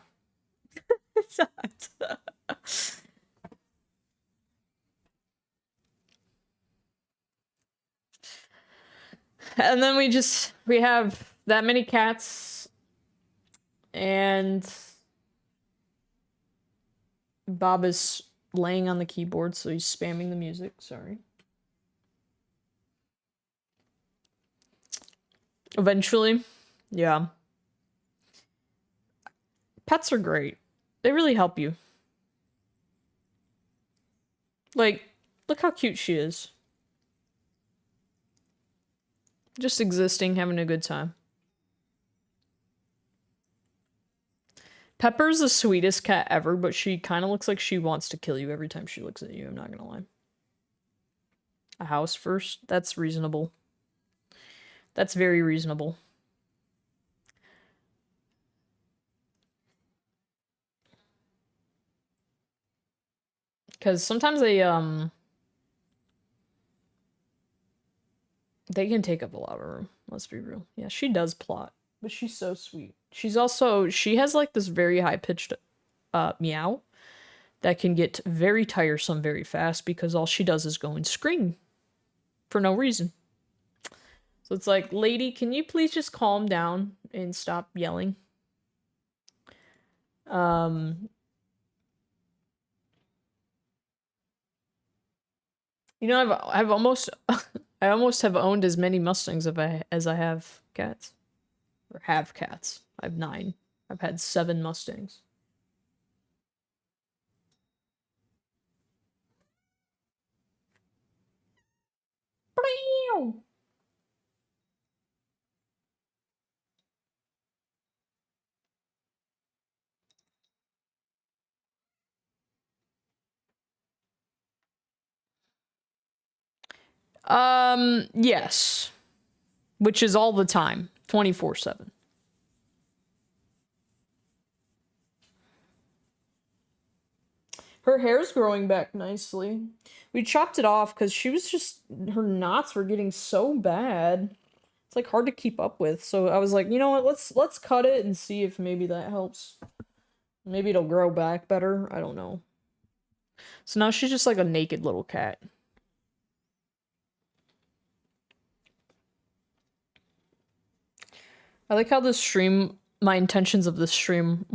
And then we have that many cats, and Bob is laying on the keyboard, so he's spamming the music. Sorry. Eventually, yeah. Pets are great. They really help you. Like, look how cute she is. Just existing, having a good time. Pepper's the sweetest cat ever, but she kind of looks like she wants to kill you every time she looks at you, I'm not gonna lie. A house first? That's reasonable. That's very reasonable. Because sometimes they can take up a lot of room, let's be real. Yeah, she does plot, but she's so sweet. She has like this very high-pitched meow that can get very tiresome very fast because all she does is go and scream for no reason. So it's like, lady, can you please just calm down and stop yelling? You know, I've almost I almost have owned as many Mustangs as I have cats. Or have cats. I have 9. I've had 7 Mustangs. Yes. Which is all the time. 24/7. Her hair's growing back nicely. We chopped it off because she was just, her knots were getting so bad. It's like hard to keep up with. So I was like, you know what, let's cut it and see if maybe that helps. Maybe it'll grow back better. I don't know. So now she's just like a naked little cat. I like how this stream, my intentions of this stream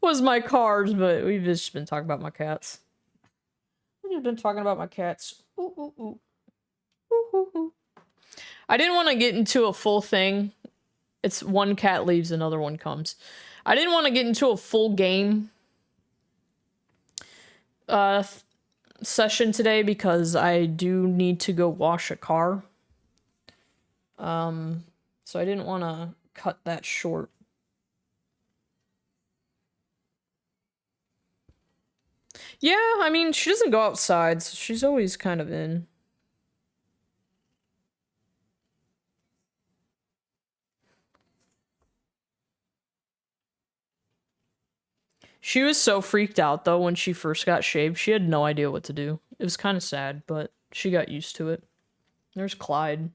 was my cars, but we've just been talking about my cats. We've been talking about my cats. Ooh, ooh, ooh. Ooh, ooh, ooh. I didn't want to get into a full thing. It's one cat leaves, another one comes. I didn't want to get into a full game session today because I do need to go wash a car. So I didn't want to cut that short. Yeah, I mean, she doesn't go outside, so she's always kind of in. She was so freaked out, though, when she first got shaved. She had no idea what to do. It was kind of sad, but she got used to it. There's Clyde.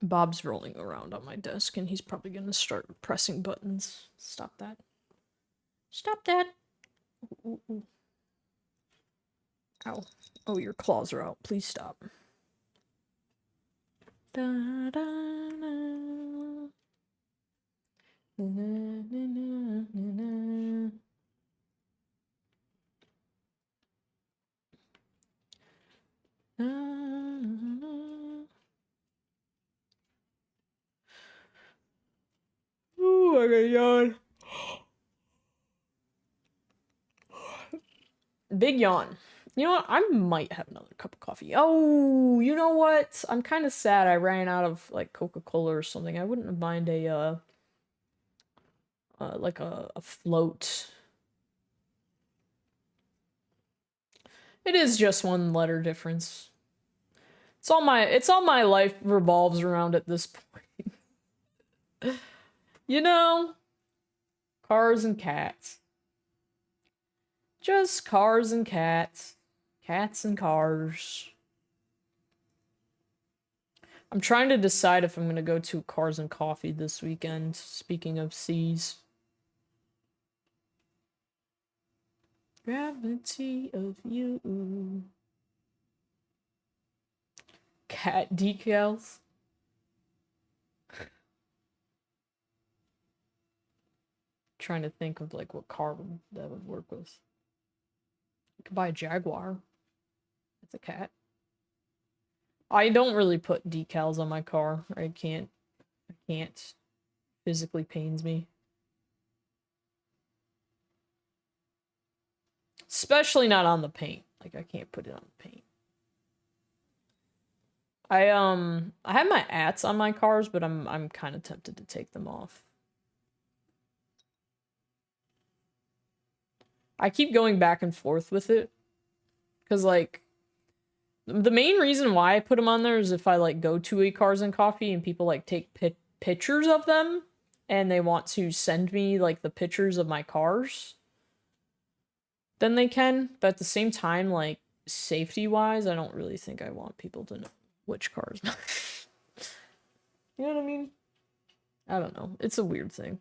Bob's rolling around on my desk, and he's probably gonna start pressing buttons. Stop that. Stop that! Ooh, ooh, ooh. Ow. Oh, your claws are out. Please stop. Da, da, da. Na, na, na, na, na. Na, na, na. Ooh, I got a yawn. Big yawn. You know what? I might have another cup of coffee. Oh, you know what? I'm kind of sad I ran out of like Coca-Cola or something. I wouldn't mind a like a float. It is just one letter difference. It's all my life revolves around at this point. You know, cars and cats. Just cars and cats. Cats and cars. I'm trying to decide if I'm going to go to Cars and Coffee this weekend, speaking of C's. Gravity of you. Cat decals. Trying to think of like what car that would work with. You could buy a Jaguar. It's a cat. I don't really put decals on my car. I can't. Physically pains me. Especially not on the paint. Like I can't put it on the paint. I have my ats on my cars, but I'm kind of tempted to take them off. I keep going back and forth with it cuz like the main reason why I put them on there is if I like go to a Cars and Coffee and people like take pictures of them and they want to send me like the pictures of my cars, then they can. But at the same time, like safety wise, I don't really think I want people to know which cars. You know what I mean? I don't know. It's a weird thing.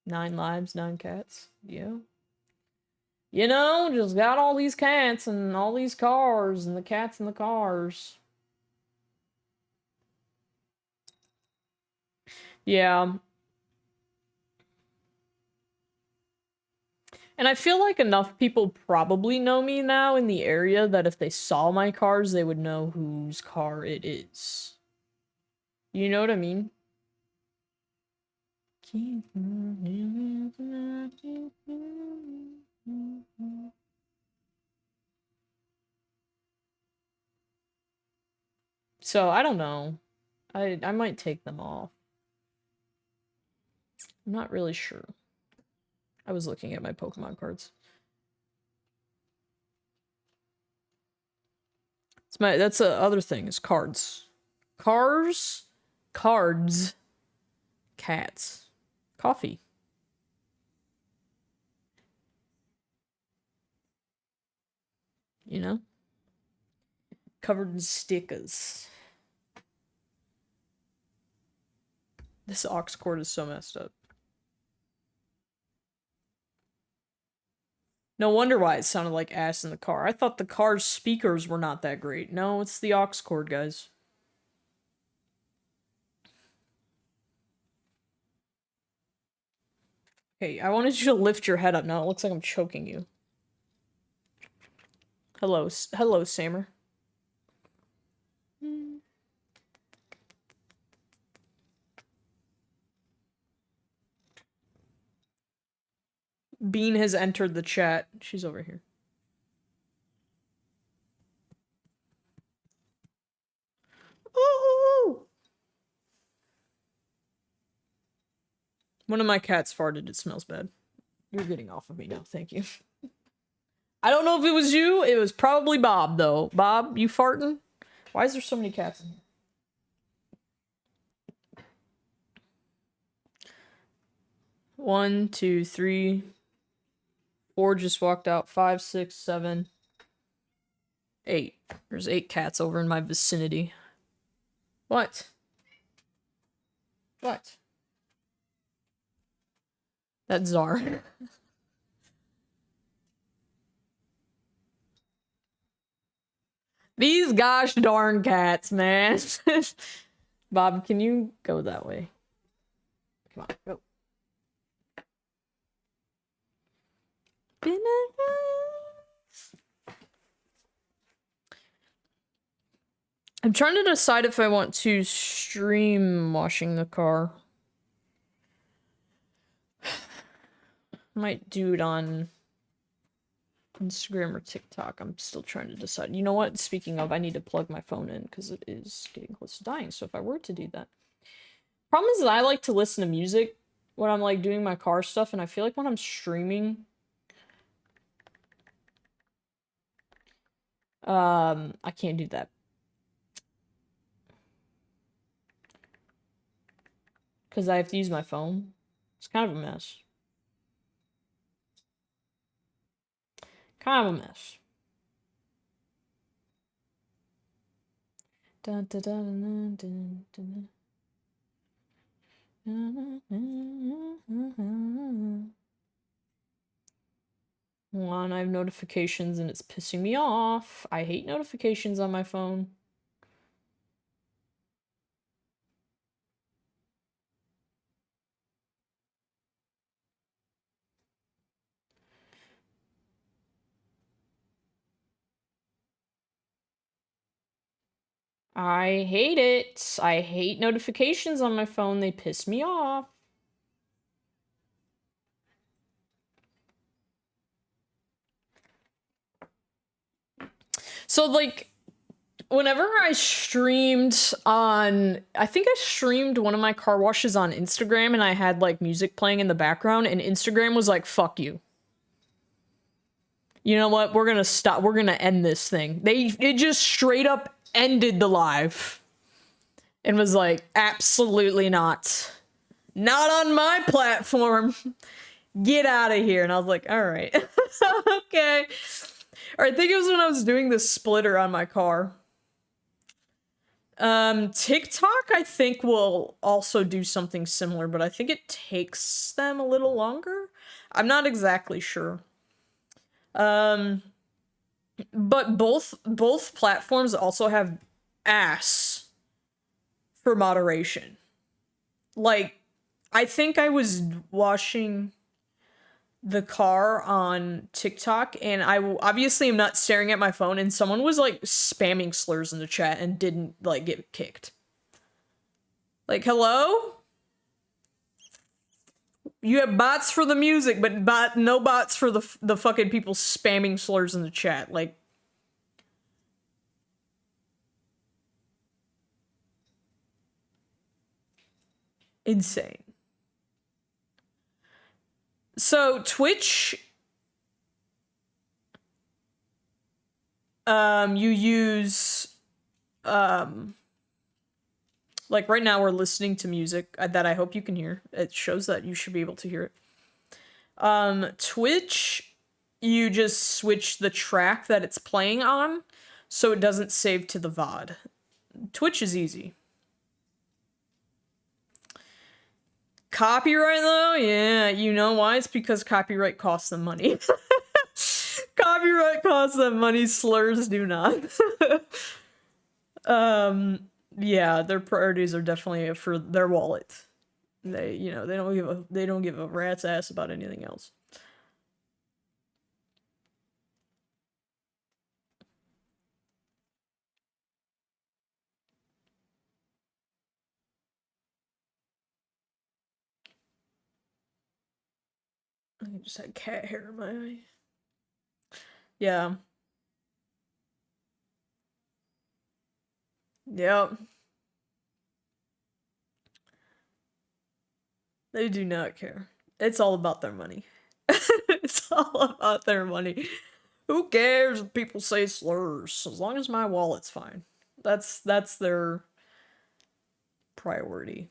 Nine lives, nine cats. Yeah. You know, just got all these cats and all these cars and the cats in the cars. Yeah. And I feel like enough people probably know me now in the area that if they saw my cars, they would know whose car it is. You know what I mean? So, I don't know. I might take them off. I'm not really sure. I was looking at my Pokemon cards. That's a other thing is cards. Cars, cards, cats, coffee. You know? Covered in stickers. This aux cord is so messed up. No wonder why it sounded like ass in the car. I thought the car's speakers were not that great. No, it's the aux cord, guys. Hey, I wanted you to lift your head up. Now it looks like I'm choking you. Hello, Samer. Bean has entered the chat. She's over here. Ooh! One of my cats farted. It smells bad. You're getting off of me now. Thank you. I don't know if it was you. It was probably Bob, though. Bob, you farting? Why is there so many cats in here? 1, 2, 3, 4 just walked out. 5, 6, 7, 8. There's 8 cats over in my vicinity. What? What? That's Czar. These gosh darn cats, man. Bob, can you go that way? Come on, go. I'm trying to decide if I want to stream washing the car. Might do it on Instagram or TikTok. I'm still trying to decide. You know what? Speaking of, I need to plug my phone in because it is getting close to dying. So if I were to do that. Problem is that I like to listen to music when I'm like doing my car stuff, and I feel like when I'm streaming, I can't do that. Because I have to use my phone. It's kind of a mess. Kind of a mess. Dun, dun, dun, dun, dun, dun. One, I have notifications and it's pissing me off. I hate notifications on my phone. I hate it. I hate notifications on my phone. They piss me off. So, like, whenever I streamed on, I think I streamed one of my car washes on Instagram and I had, like, music playing in the background and Instagram was like, fuck you. You know what? We're gonna stop. We're gonna end this thing. It just straight up ended the live. And was like, absolutely not. Not on my platform. Get out of here. And I was like, all right. Okay. Or I think it was when I was doing the splitter on my car. TikTok, I think, will also do something similar, but I think it takes them a little longer. I'm not exactly sure. But both platforms also have ass for moderation. Like, I think I was washing the car on TikTok and I obviously am not staring at my phone and someone was like spamming slurs in the chat and didn't like get kicked. Like, hello? You have bots for the music, but no bots for the fucking people spamming slurs in the chat. Like, insane. So Twitch you use like right now we're listening to music that I hope you can hear. It shows that you should be able to hear it. Twitch, you just switch the track that it's playing on so it doesn't save to the VOD. Twitch is easy. Copyright though? Yeah, you know why? It's because copyright costs them money. Copyright costs them money, slurs do not. Yeah, their priorities are definitely for their wallet. They, you know, they don't give a rat's ass about anything else. I just had cat hair in my eye. Yeah. Yep. They do not care. It's all about their money. It's all about their money. Who cares if people say slurs? As long as my wallet's fine. That's their priority.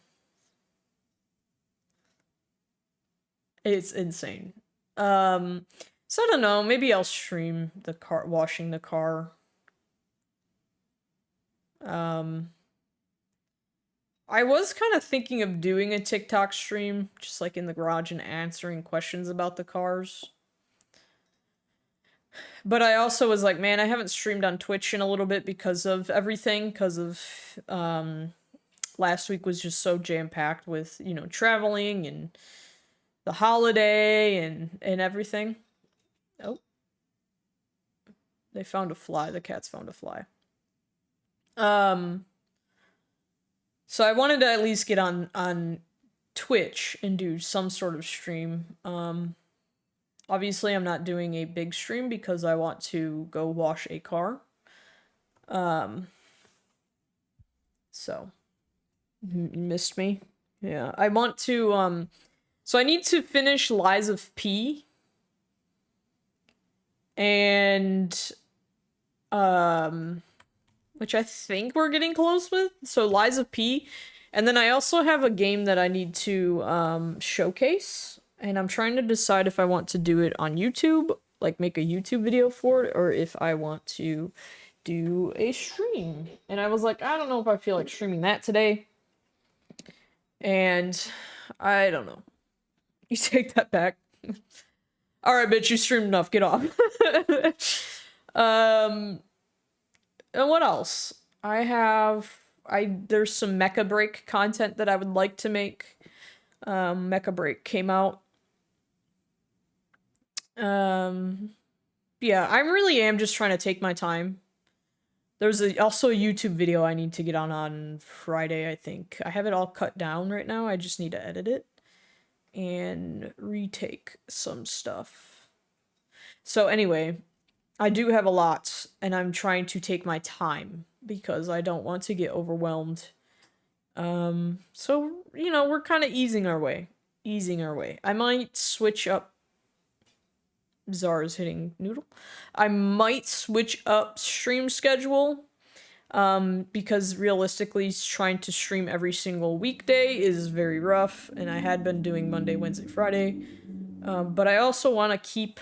It's insane. So I don't know, maybe I'll stream the car washing the car. I was kind of thinking of doing a TikTok stream, just like in the garage and answering questions about the cars. But I also was like, man, I haven't streamed on Twitch in a little bit because of everything, because of last week was just so jam-packed with, you know, traveling and the holiday and everything. Oh. They found a fly. The cats found a fly. So I wanted to at least get on Twitch and do some sort of stream. Obviously I'm not doing a big stream because I want to go wash a car. So missed me. Yeah, I want to so I need to finish Lies of P. And which I think we're getting close with. So Lies of P. And then I also have a game that I need to showcase. And I'm trying to decide if I want to do it on YouTube, like make a YouTube video for it, or if I want to do a stream. And I was like, I don't know if I feel like streaming that today. And I don't know. You take that back. Alright, bitch, you streamed enough. Get off. And what else? There's some Mecha Break content that I would like to make. Mecha Break came out. Yeah, I really am just trying to take my time. There's also a YouTube video I need to get on Friday, I think. I have it all cut down right now. I just need to edit it and retake some stuff. So anyway, I do have a lot, and I'm trying to take my time because I don't want to get overwhelmed. So, you know, we're kind of easing our way. I might switch up. Zara's hitting Noodle. I might switch up stream schedule. Because realistically, trying to stream every single weekday is very rough, and I had been doing Monday, Wednesday, Friday. But I also want to keep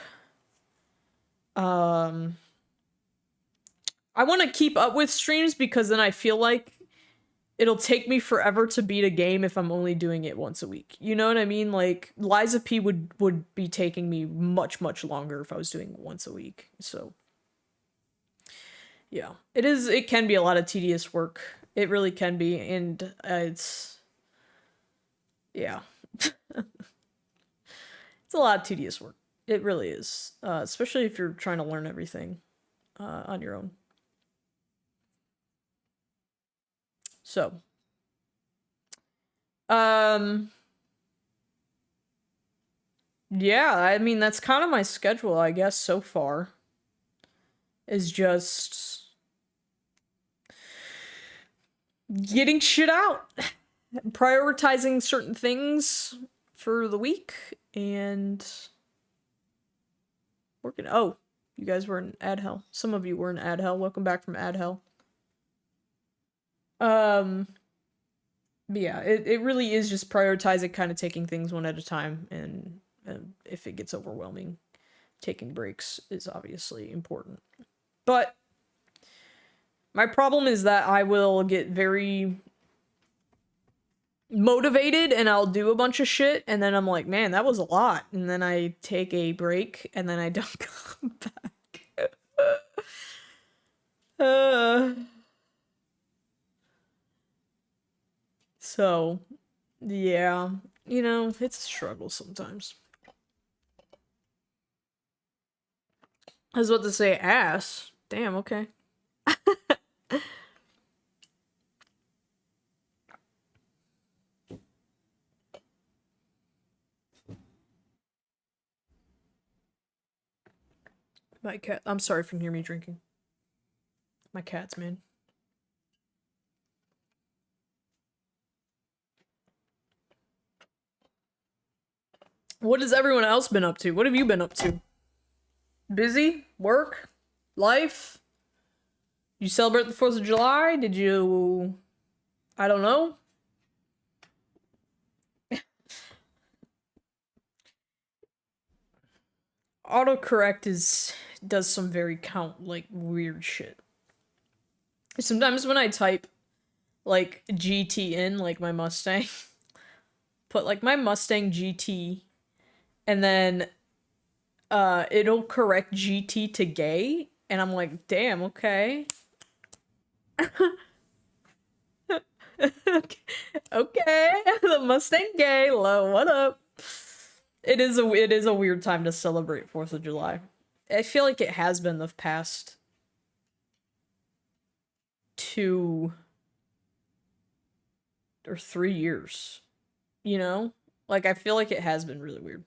I want to keep up with streams because then I feel like it'll take me forever to beat a game if I'm only doing it once a week. You know what I mean? Like, Lies of P would be taking me much, much longer if I was doing it once a week. So, yeah. It can be a lot of tedious work. It really can be, and it's... Yeah. It's a lot of tedious work. It really is. Especially if you're trying to learn everything on your own. So, yeah, I mean, that's kind of my schedule, I guess, so far. Is just getting shit out, prioritizing certain things for the week, and working. Oh, You guys were in ad hell. Some of you were in ad hell. Welcome back from ad hell. But yeah, it really is just prioritizing, kind of taking things one at a time, and if it gets overwhelming, taking breaks is obviously important. But my problem is that I will get very motivated and I'll do a bunch of shit, and then I'm like, man, that was a lot, and then I take a break and then I don't come back. So yeah, you know, it's a struggle sometimes. I was about to say ass. Damn, okay. My cat. I'm sorry if you hear me drinking. My cats, man. What has everyone else been up to? What have you been up to? Busy? Work? Life? You celebrate the 4th of July? Did you... I don't know. Autocorrect does some very like weird shit. Sometimes when I type like GT in, like my Mustang, put like my Mustang GT, and then it'll correct GT to gay, and I'm like, damn, okay. Okay, the Mustang gay, low, what up? It is a weird time to celebrate 4th of July. I feel like it has been the past 2 or 3 years. You know? Like, I feel like it has been really weird.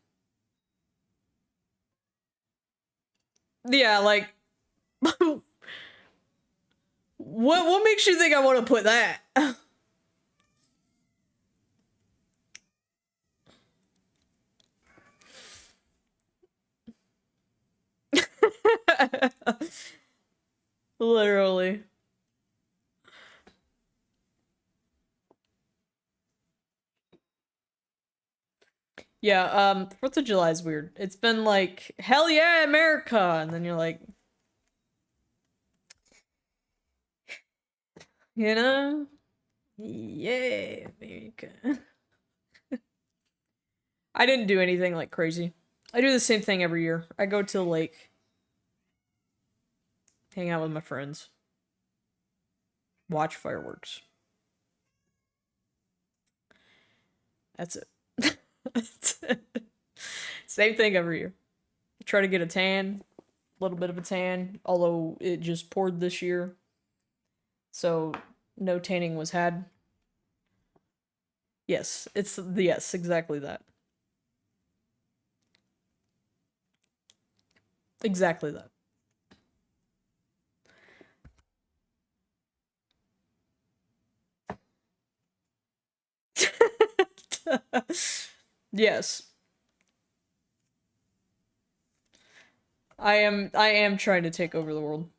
Yeah, like what makes you think I want to put that? Literally. Yeah, 4th of July is weird. It's been like, hell yeah, America! And then you're like, you know? Yeah, America. I didn't do anything like crazy. I do the same thing every year. I go to the lake, hang out with my friends, watch fireworks. That's it. That's it. Same thing every year. Try to get a tan, a little bit of a tan, although it just poured this year. So no tanning was had. Yes, yes, exactly that. Exactly that. Yes. I am trying to take over the world.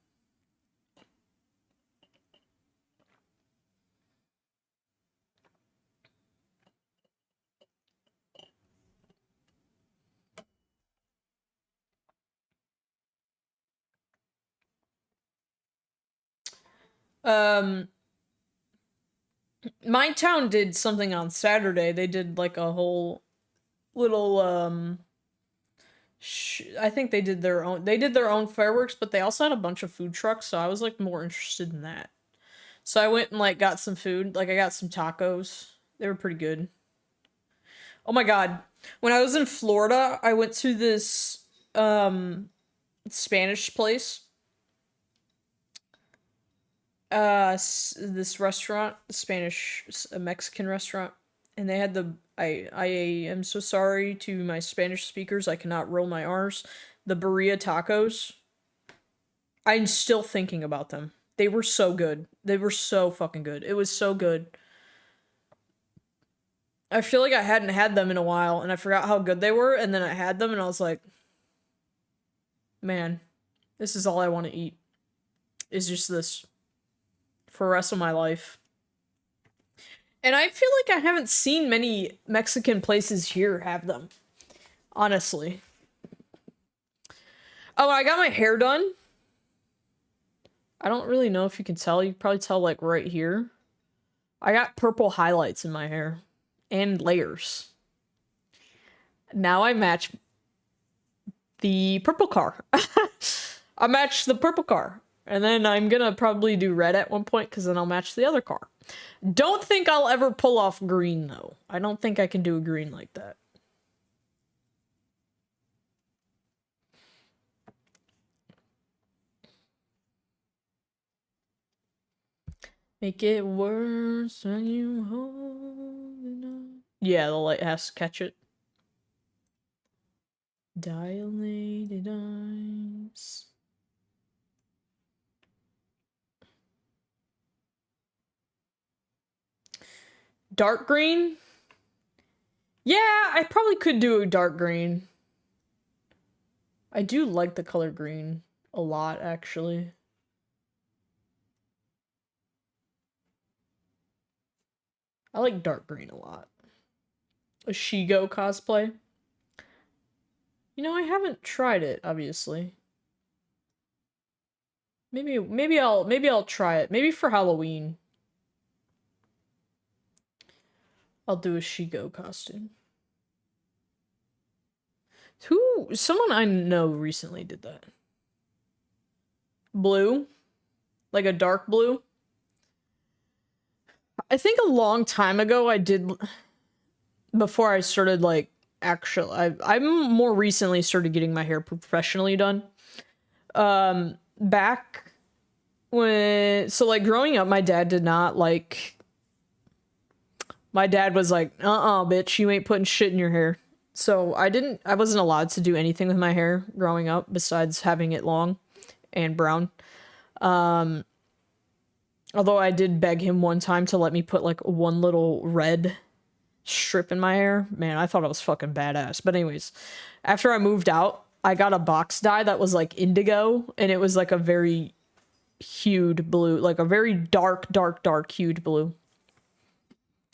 Um my town did something on Saturday. They did like a whole little I think they did their own fireworks, but they also had a bunch of food trucks, so I was like more interested in that. So I went and like got some food. Like I got some tacos. They were pretty good. Oh my god. When I was in Florida, I went to this Spanish place. This restaurant, a Mexican restaurant, and they had I am so sorry to my Spanish speakers. I cannot roll my R's. The burrito tacos. I'm still thinking about them. They were so good. They were so fucking good. It was so good. I feel like I hadn't had them in a while, and I forgot how good they were, and then I had them, and I was like, man, This is all I want to eat. Is just this for the rest of my life. And I feel like I haven't seen many Mexican places here have them. Honestly. Oh, I got my hair done. I don't really know if you can tell. You can probably tell like right here. I got purple highlights in my hair. And layers. Now I match the purple car. I match the purple car. And then I'm gonna probably do red at one point because then I'll match the other car. Don't think I'll ever pull off green though. I don't think I can do a green like that. Make it worse when you hold it on. Yeah, the light has to catch it. Dilated eyes. Dark green? Yeah, I probably could do a dark green. I do like the color green a lot, actually. I like dark green a lot. A Shigo cosplay. You know, I haven't tried it, obviously. Maybe I'll try it. Maybe for Halloween. I'll do a Shigo costume. Someone I know recently did that. Blue? Like a dark blue? I think a long time ago I did, before I started like I'm more recently started getting my hair professionally done. Back when, so like growing up, my dad did not like, my dad was like, bitch, you ain't putting shit in your hair. So I wasn't allowed to do anything with my hair growing up besides having it long and brown. Although I did beg him one time to let me put like one little red strip in my hair. Man, I thought I was fucking badass. But anyways, after I moved out, I got a box dye that was like indigo, and it was like a very hued blue, like a very dark hued blue.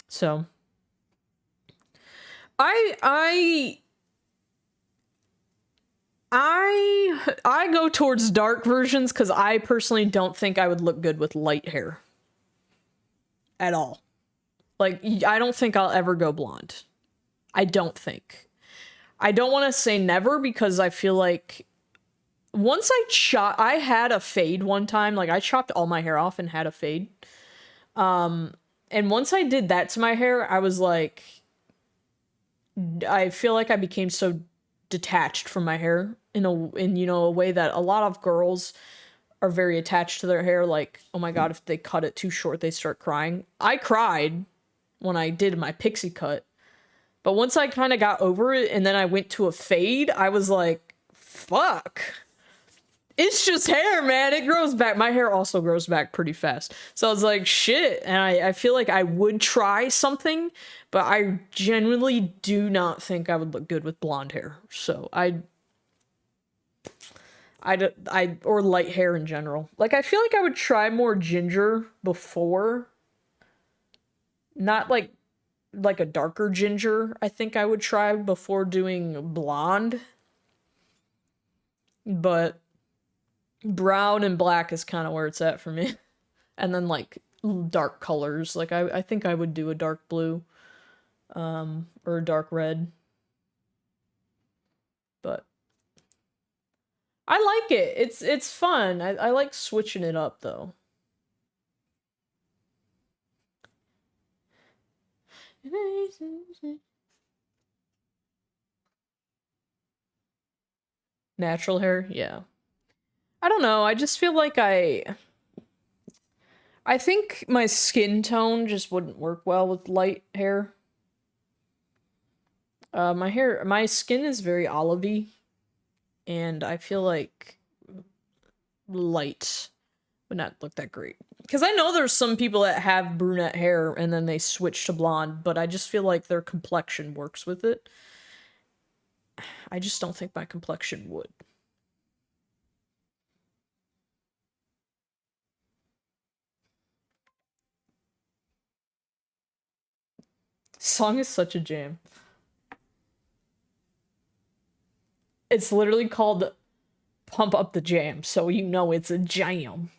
So I go towards dark versions because I personally don't think I would look good with light hair at all. Like, I don't think I'll ever go blonde. I don't think. I don't want to say never because I feel like once I had a fade one time. Like, I chopped all my hair off and had a fade. And once I did that to my hair, I was like, I feel like I became so detached from my hair in a way that a lot of girls are very attached to their hair. Like, oh my god, if they cut it too short, they start crying. I cried when I did my pixie cut, but once I kind of got over it and then I went to a fade, I was like, fuck, it's just hair, man. It grows back. My hair also grows back pretty fast. So I was like, shit. And I feel like I would try something, but I genuinely do not think I would look good with blonde hair. So or light hair in general. Like, I feel like I would try more ginger before. Not like a darker ginger, I think I would try before doing blonde. But brown and black is kind of where it's at for me. And then like dark colors. Like I think I would do a dark blue or a dark red. But I like it. It's fun. I like switching it up though. Natural hair, yeah. I don't know. I just feel like I think my skin tone just wouldn't work well with light hair. My skin is very olivey, and I feel like light would not look that great. Because I know there's some people that have brunette hair and then they switch to blonde, but I just feel like their complexion works with it. I just don't think my complexion would. Song is such a jam. It's literally called Pump Up the Jam, so you know it's a jam.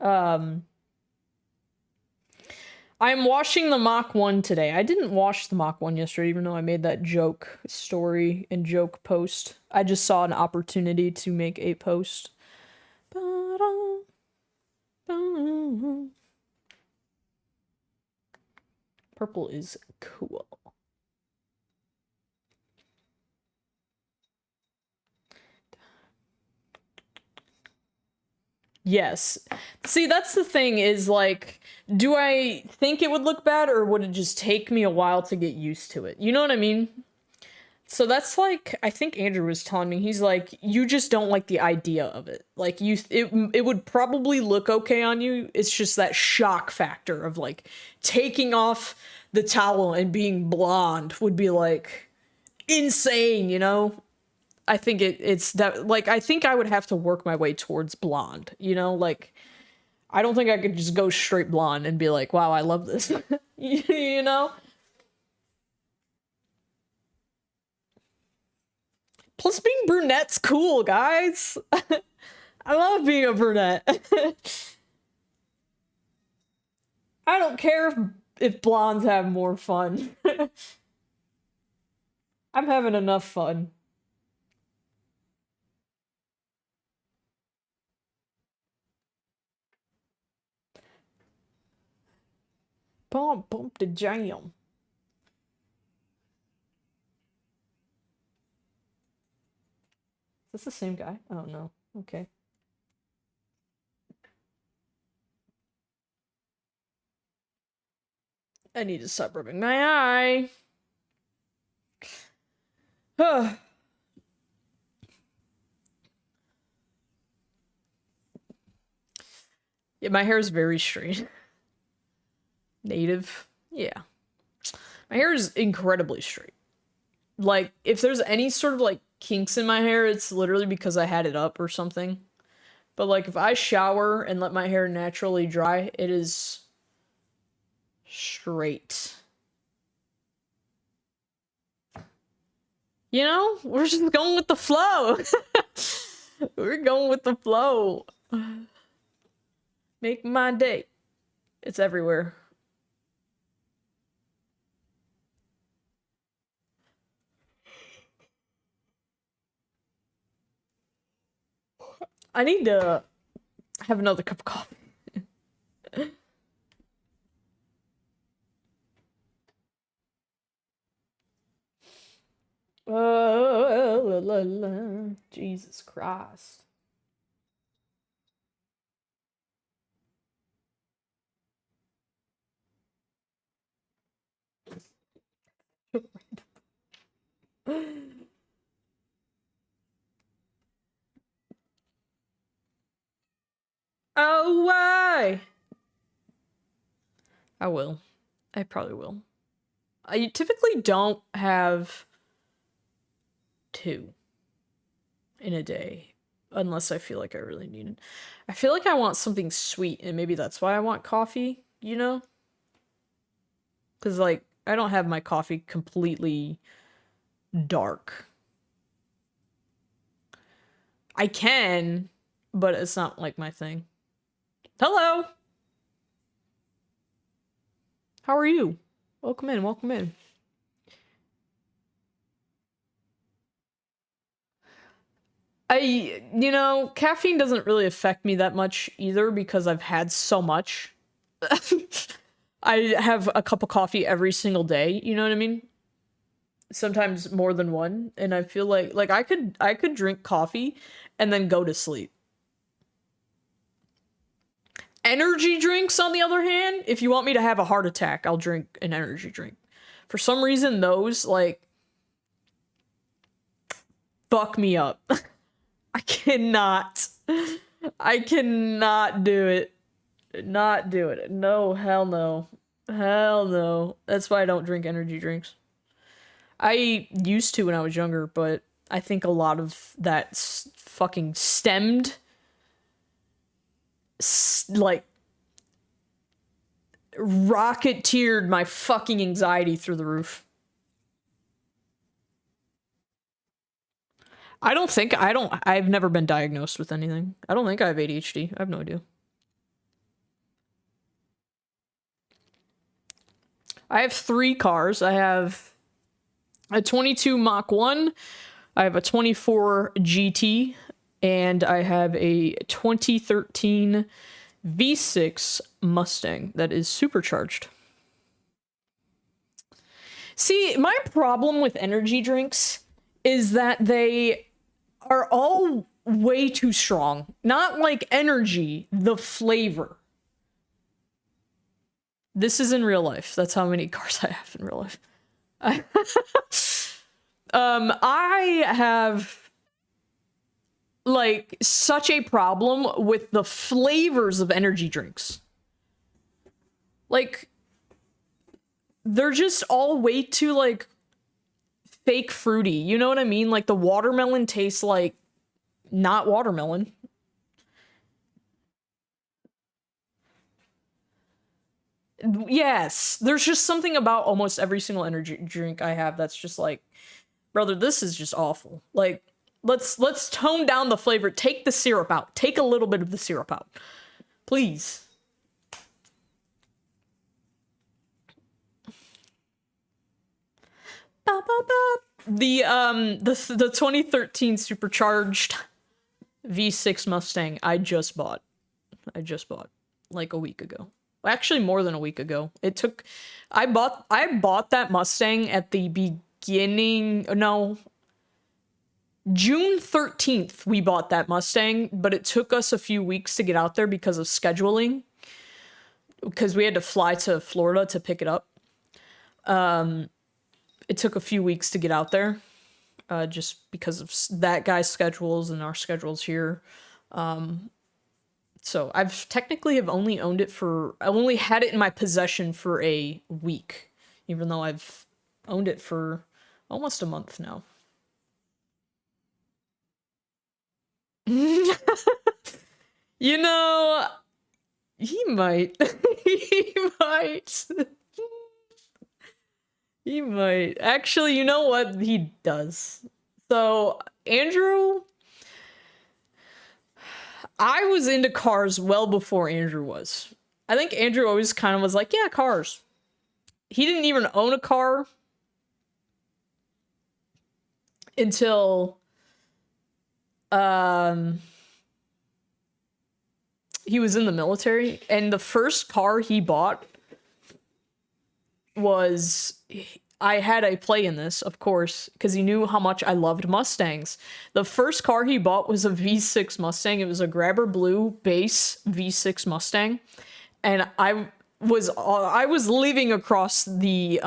I'm watching the Mach 1 today. I didn't watch the Mach 1 yesterday, even though I made that joke story and joke post. I just saw an opportunity to make a post. Purple is cool. Yes. See, that's the thing is like, do I think it would look bad or would it just take me a while to get used to it? You know what I mean? So that's like, I think Andrew was telling me, he's like, you just don't like the idea of it. Like it would probably look okay on you. It's just that shock factor of like taking off the towel and being blonde would be like insane, you know? I think it's that, like, I think I would have to work my way towards blonde, you know? Like, I don't think I could just go straight blonde and be like, wow, I love this. You know? Plus, being brunette's cool, guys. I love being a brunette. I don't care if blondes have more fun. I'm having enough fun. Bump the jam. Is this the same guy? Oh no. Okay. I need to stop rubbing my eye. Yeah, my hair is very straight. Native. Yeah. My hair is incredibly straight. Like, if there's any sort of like kinks in my hair, it's literally because I had it up or something. But like if I shower and let my hair naturally dry, it is straight. You know, we're just going with the flow. We're going with the flow. Make my day. It's everywhere. I need to have another cup of coffee. Jesus Christ. Oh, why? I will. I probably will. I typically don't have 2 in a day unless I feel like I really need it. I feel like I want something sweet, and maybe that's why I want coffee, you know? Because, like, I don't have my coffee completely dark. I can, but it's not, like, my thing. Hello! How are you? Welcome in, welcome in. You know, caffeine doesn't really affect me that much either because I've had so much. I have a cup of coffee every single day, you know what I mean? Sometimes more than one, and I feel like I could drink coffee and then go to sleep. Energy drinks, on the other hand, if you want me to have a heart attack, I'll drink an energy drink. For some reason, those, like, fuck me up. I cannot do it. Not do it. No, hell no. Hell no. That's why I don't drink energy drinks. I used to when I was younger, but I think a lot of that fucking stemmed like rocketeered my fucking anxiety through the roof. I've never been diagnosed with anything. I don't think I have ADHD. I have no idea. I have 3 cars. I have a 22 Mach 1, I have a 24 GT, and I have a 2013 V6 Mustang that is supercharged. See, my problem with energy drinks is that they are all way too strong. Not like energy, the flavor. This is in real life. That's how many cars I have in real life. I have like such a problem with the flavors of energy drinks. Like, they're just all way too like fake fruity. You know what I mean? Like the watermelon tastes like not watermelon. Yes, there's just something about almost every single energy drink I have that's just like, brother, this is just awful. Like, let's tone down the flavor. Take the syrup out. Take a little bit of the syrup out, please. The 2013 supercharged V6 Mustang I just bought like a week ago. Actually, more than a week ago. I bought that Mustang at the beginning. No, June 13th we bought that Mustang, but it took us a few weeks to get out there because of scheduling, because we had to fly to Florida to pick it up. It took a few weeks to get out there, just because of that guy's schedules and our schedules here. So I've technically have only owned it I only had it in my possession for a week, even though I've owned it for almost a month now. You know, he might. He might. He might. Actually, you know what? He does. So, Andrew, I was into cars well before Andrew was. I think Andrew always kind of was like, yeah, cars. He didn't even own a car until he was in the military, and the first car he bought was, I had a play in this, of course, because he knew how much I loved Mustangs. The first car he bought was a V6 Mustang. It was a Grabber Blue base V6 Mustang, and I was living across the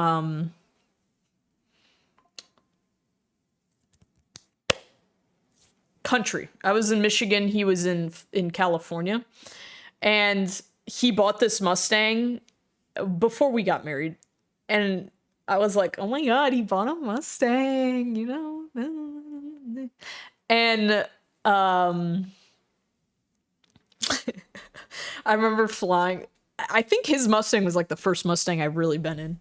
country. I was in Michigan. He was in California, and he bought this Mustang before we got married, and I was like, oh my god, he bought a Mustang, you know? And I remember flying. I think his Mustang was like the first Mustang I've really been in.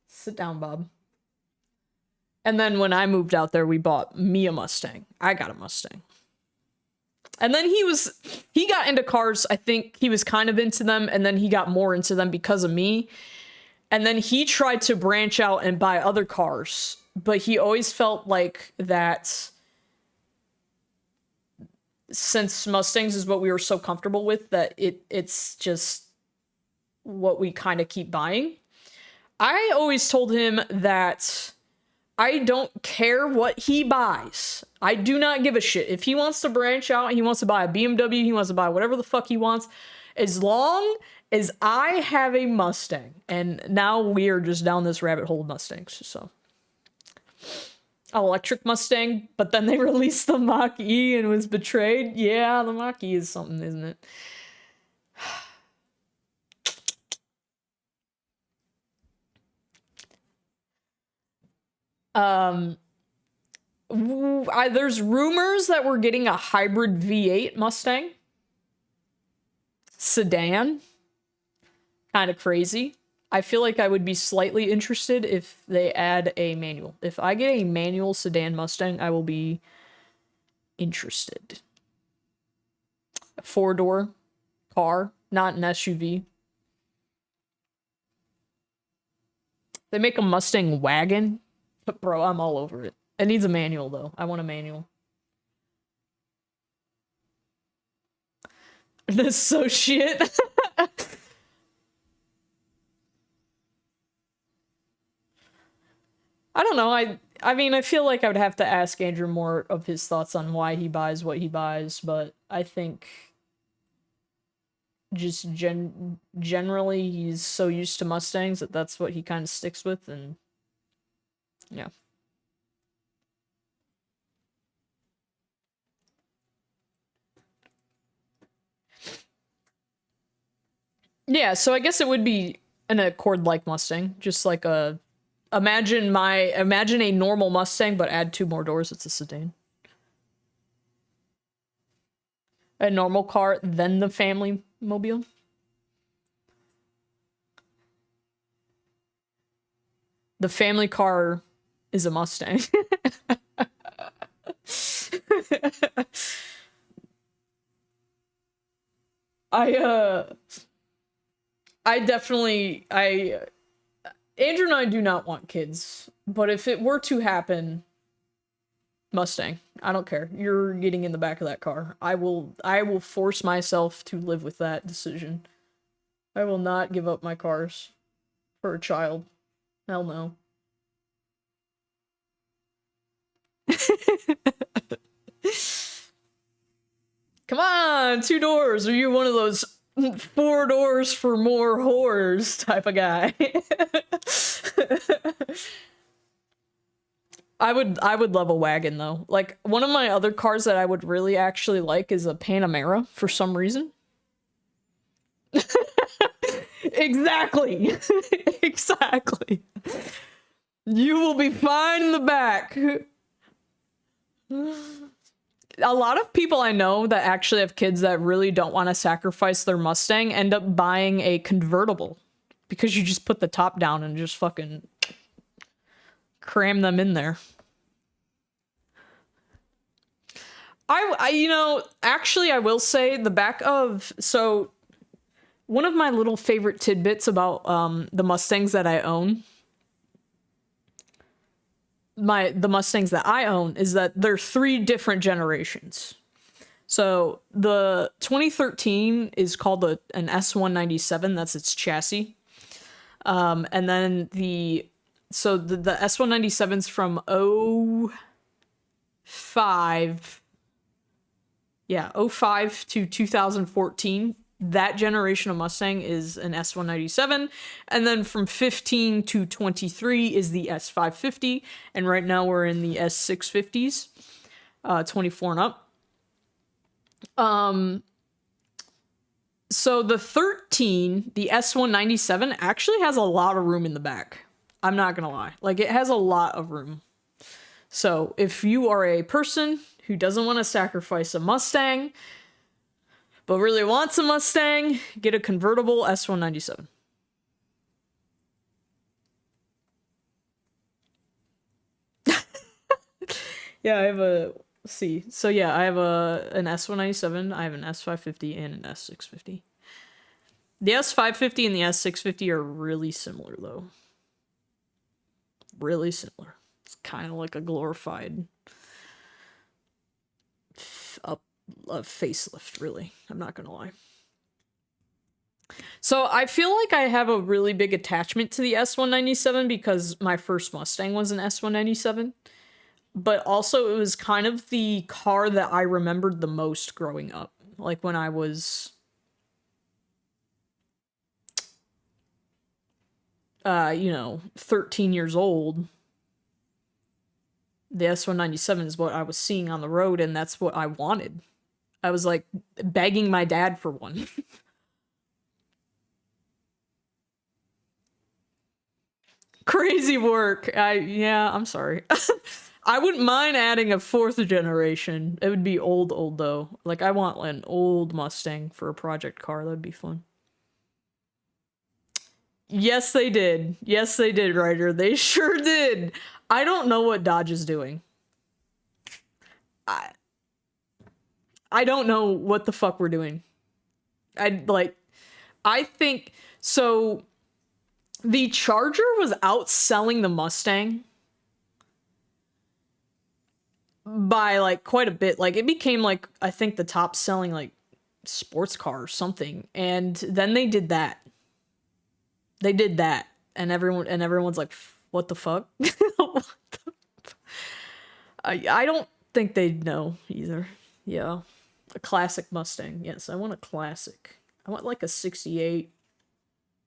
Sit down, Bob. And then when I moved out there, we bought me a Mustang. I got a Mustang. And then he got into cars. I think he was kind of into them, and then he got more into them because of me. And then he tried to branch out and buy other cars, but he always felt like that since Mustangs is what we were so comfortable with, that it's just what we kind of keep buying. I always told him that I don't care what he buys. I do not give a shit. If he wants to branch out, he wants to buy a BMW, he wants to buy whatever the fuck he wants, as long as I have a Mustang. And now we are just down this rabbit hole of Mustangs, so. Electric Mustang, but then they released the Mach-E and was betrayed. Yeah, the Mach-E is something, isn't it? There's rumors that we're getting a hybrid V8 Mustang sedan. Kind of crazy. I feel like I would be slightly interested if they add a manual. If I get a manual sedan Mustang, I will be interested. A 4-door car, not an SUV. They make a Mustang wagon. But bro, I'm all over it. It needs a manual though. I want a manual. This is so shit. I don't know. I mean, I feel like I would have to ask Andrew more of his thoughts on why he buys what he buys, but I think just generally he's so used to Mustangs that that's what he kind of sticks with, and yeah. Yeah, so I guess it would be an Accord-like Mustang, just like a imagine a normal Mustang, but add 2 more doors. It's a sedan. A normal car, then the family mobile. The family car is a Mustang. I definitely Andrew and I do not want kids, but if it were to happen, Mustang. I don't care. You're getting in the back of that car. I will force myself to live with that decision. I will not give up my cars for a child. Hell no. Come on, 2 doors. Are you one of those 4 doors for more whores type of guy? I would love a wagon though. Like, one of my other cars that I would really actually like is a Panamera for some reason. Exactly. Exactly. You will be fine in the back. A lot of people I know that actually have kids that really don't want to sacrifice their Mustang end up buying a convertible because you just put the top down and just fucking cram them in there. You know, actually I will say the back of, so one of my little favorite tidbits about the Mustangs that I own, the Mustangs that I own, is that they're 3 different generations. So the 2013 is called an S197, that's its chassis. And then the S197's from 05 to 2014. That generation of Mustang is an S197, and then from 15 to 23 is the S550, and right now we're in the S650s, 24 and up. So the 13, the S197, actually has a lot of room in the back. I'm not gonna lie. Like, it has a lot of room. So if you are a person who doesn't want to sacrifice a Mustang, but really wants a Mustang, get a convertible S197. Yeah, I have a, let's see. So yeah, I have an S197, I have an S550, and an S650. The S550 and the S650 are really similar, though. Really similar. It's kind of like a glorified a facelift, really. I'm not gonna lie. So I feel like I have a really big attachment to the S197 because my first Mustang was an S197, but also it was kind of the car that I remembered the most growing up. Like, when I was 13 years old, the S197 is what I was seeing on the road, and that's what I wanted. I was like begging my dad for one. Crazy work. I'm sorry. I wouldn't mind adding a fourth generation. It would be old though. Like I want an old Mustang for a project car. That'd be fun. Yes, they did. Yes, they did, Ryder. They sure did. I don't know what Dodge is doing. I don't know what the fuck we're doing. I think so. The Charger was outselling the Mustang by like quite a bit. Like it became like I think the top selling like sports car or something. And then they did that. They did that, and everyone's like, "What the fuck?" What the I don't think they'd know either. Yeah, a classic Mustang. Yes, I want a classic. I want like a 68,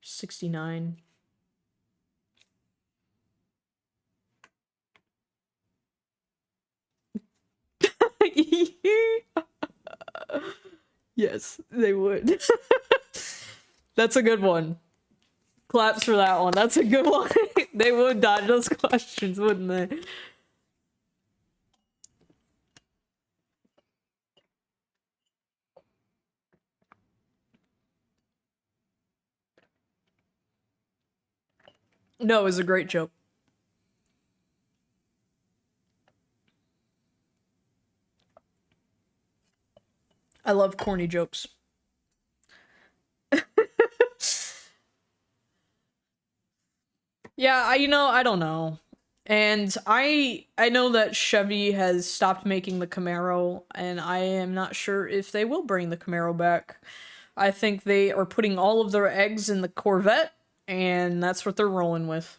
69. Yes, they would. That's a good one. Claps for that one. That's a good one. They would dodge those questions, wouldn't they? No, it was a great joke. I love corny jokes. Yeah, I don't know. And I know that Chevy has stopped making the Camaro, and I am not sure if they will bring the Camaro back. I think they are putting all of their eggs in the Corvette, and that's what they're rolling with.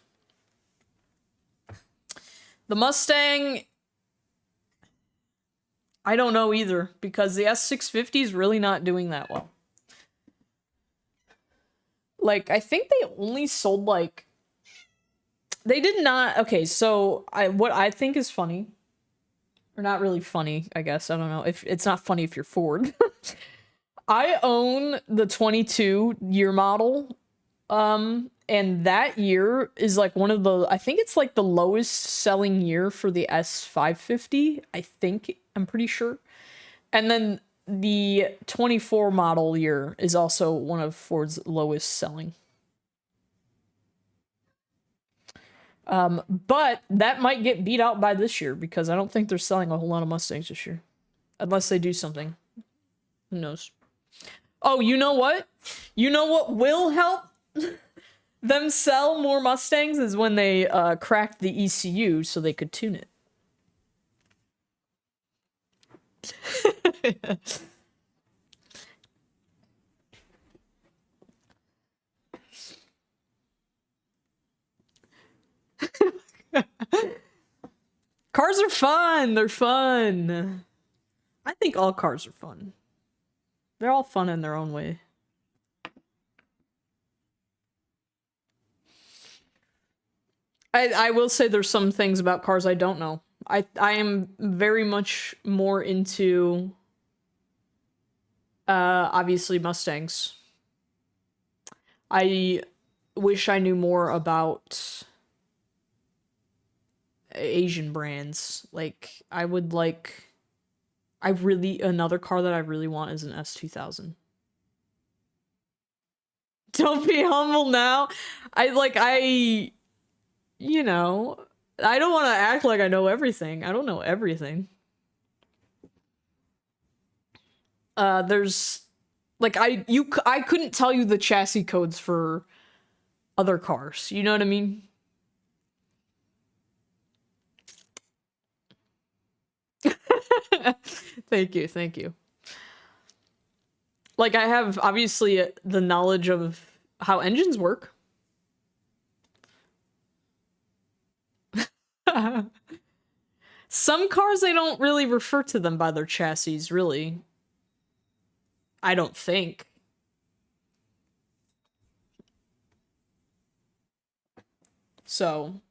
The Mustang, I don't know either, because the S650 is really not doing that well. Like, I think they only sold like they did not. Okay, so what I think is funny, or not really funny, I guess. I don't know if it's not funny if you're Ford. I own the 22 year model, and that year is like one of the. I think it's like the lowest selling year for the S550. I'm pretty sure, and then the 24 model year is also one of Ford's lowest selling. But that might get beat out by this year because I don't think they're selling a whole lot of Mustangs this year. Unless they do something. Who knows? Oh, you know what? You know what will help them sell more Mustangs is when they cracked the ECU so they could tune it. Cars are fun. They're fun. I think all cars are fun. They're all fun in their own way. I will say there's some things about cars I don't know. I am very much more into obviously Mustangs. I wish I knew more about Asian brands. Like another car that I really want is an S2000. Don't be humble now. I I don't want to act like I know everything. I don't know everything. There's like I couldn't tell you the chassis codes for other cars. You know what I mean? Thank you, thank you. Like I have obviously the knowledge of how engines work. Some cars they don't really refer to them by their chassis, really. I don't think. So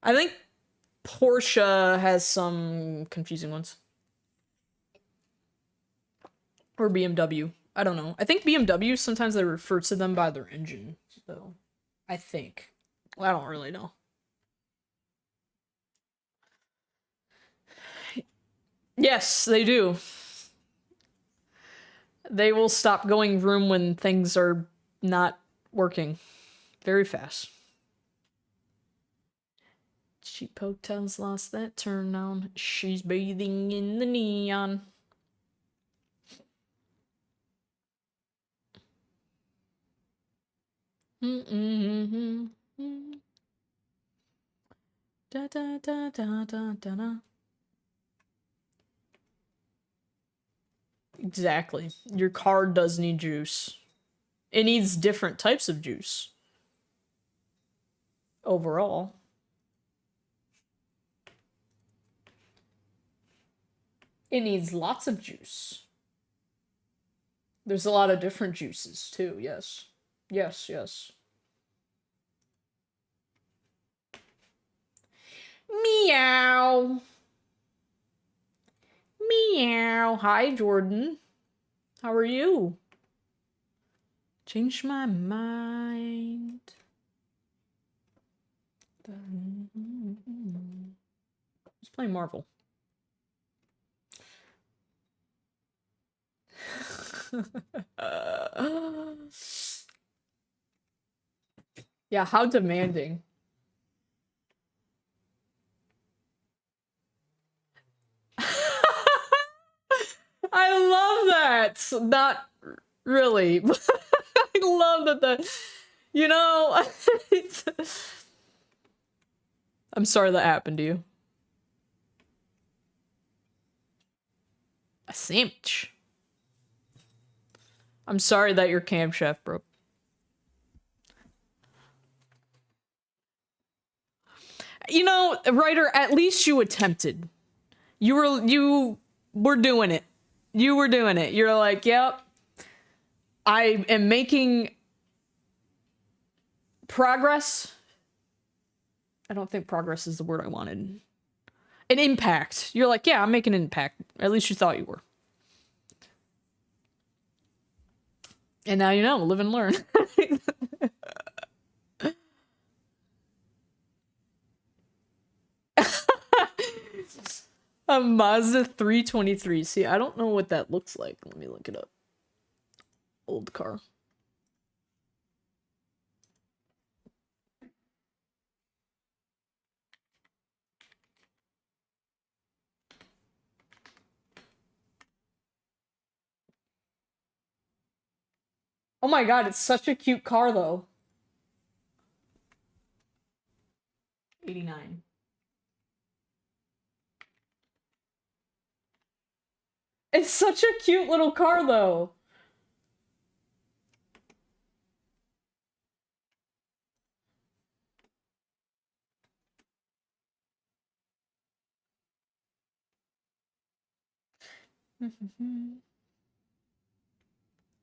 I think Porsche has some confusing ones. Or BMW. I don't know. I think BMW sometimes they refer to them by their engine, though. I think. I don't really know. Yes, they do. They will stop going vroom when things are not working very fast. Cheap hotels lost that turn on. She's bathing in the neon. Da da da da da da da. Exactly. Your car does need juice. It needs different types of juice. Overall. It needs lots of juice. There's a lot of different juices too, yes. Yes, yes. Meow. Meow. Hi, Jordan. How are you? Changed my mind. Let's play Marvel. Yeah, how demanding. I love that. Not really. I love that you know, I'm sorry that happened to you. A sandwich. I'm sorry that your camshaft broke. You know, Ryder, at least you attempted. You were doing it. You were doing it. You're like, yep. I am making progress. I don't think progress is the word I wanted. An impact. You're like, yeah, I'm making an impact. At least you thought you were. And now you know, live and learn. A Mazda 323. See, I don't know what that looks like. Let me look it up. Old car. Oh my god, it's such a cute car though. 89. It's such a cute little car though.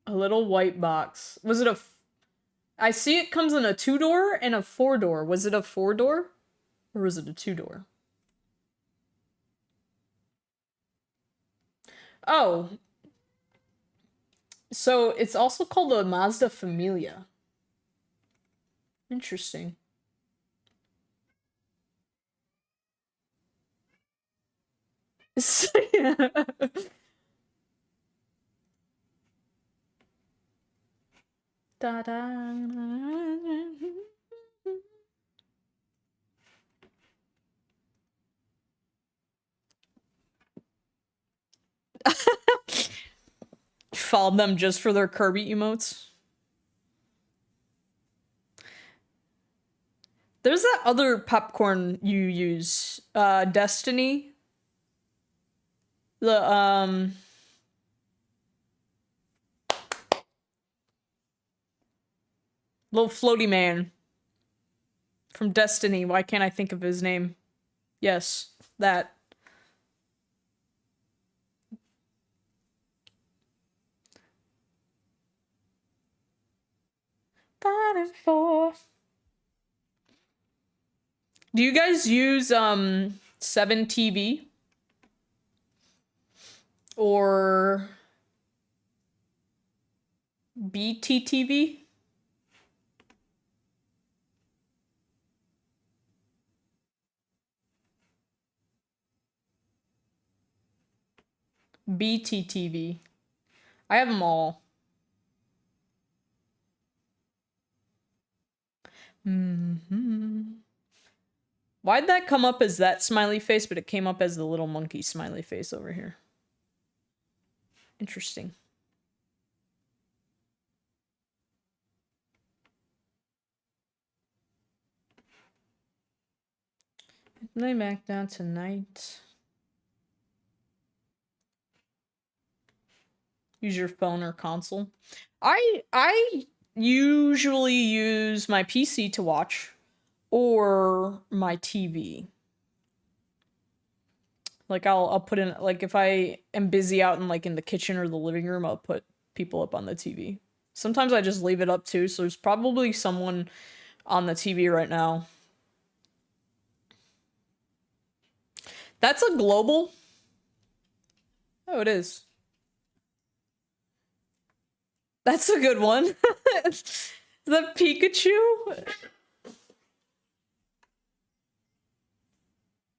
A little white box. Was it a I see it comes in a 2-door and a 4-door. Was it a 4-door? Or was it a 2-door? Oh. So it's also called a Mazda Familia. Interesting. Da da. Followed them just for their Kirby emotes. There's that other popcorn you use, Destiny. The little floaty man from Destiny. Why can't I think of his name? Yes, that. Do you guys use 7TV or BTTV? BTTV. I have them all. Why'd that come up as that smiley face, but it came up as the little monkey smiley face over here? Interesting. Lay back down tonight. Use your phone or console. I usually use my PC to watch or my TV. Like I'll put in, like, if I am busy out in like in the kitchen or the living room, I'll put people up on the TV. Sometimes I just leave it up too, so there's probably someone on the TV right now. That's a global? Oh, it is. That's a good one. The Pikachu?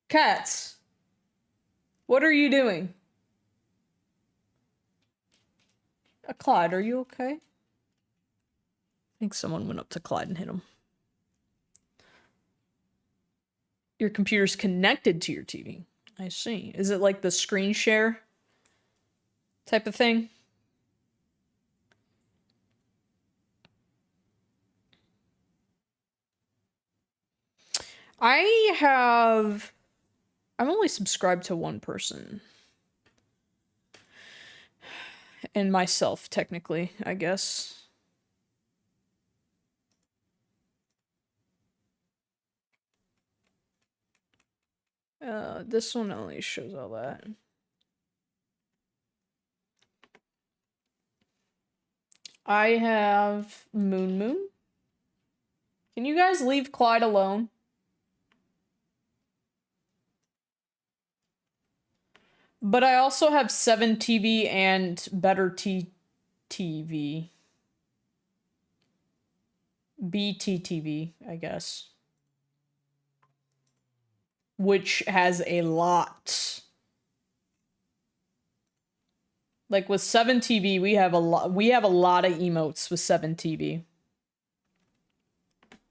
Cats. What are you doing? Clyde, are you okay? I think someone went up to Clyde and hit him. Your computer's connected to your TV. I see. Is it like the screen share type of thing? I'm only subscribed to one person. And myself, technically, I guess. This one only shows all that. I have Moon Moon. Can you guys leave Clyde alone? But I also have 7TV and Better TV. BTTV, I guess. Which has a lot. Like with 7TV, we have a lot of emotes with 7TV.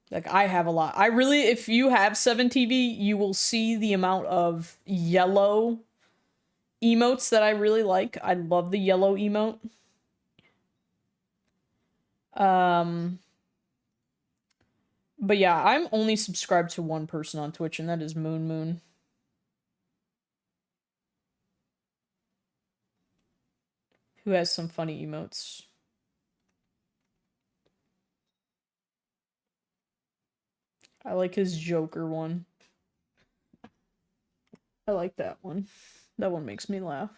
Like I have a lot. I really, if you have 7TV, you will see the amount of yellow emotes that I really like. I love the yellow emote. But yeah, I'm only subscribed to one person on Twitch, and that is Moon Moon. Who has some funny emotes. I like his Joker one. I like that one. That one makes me laugh.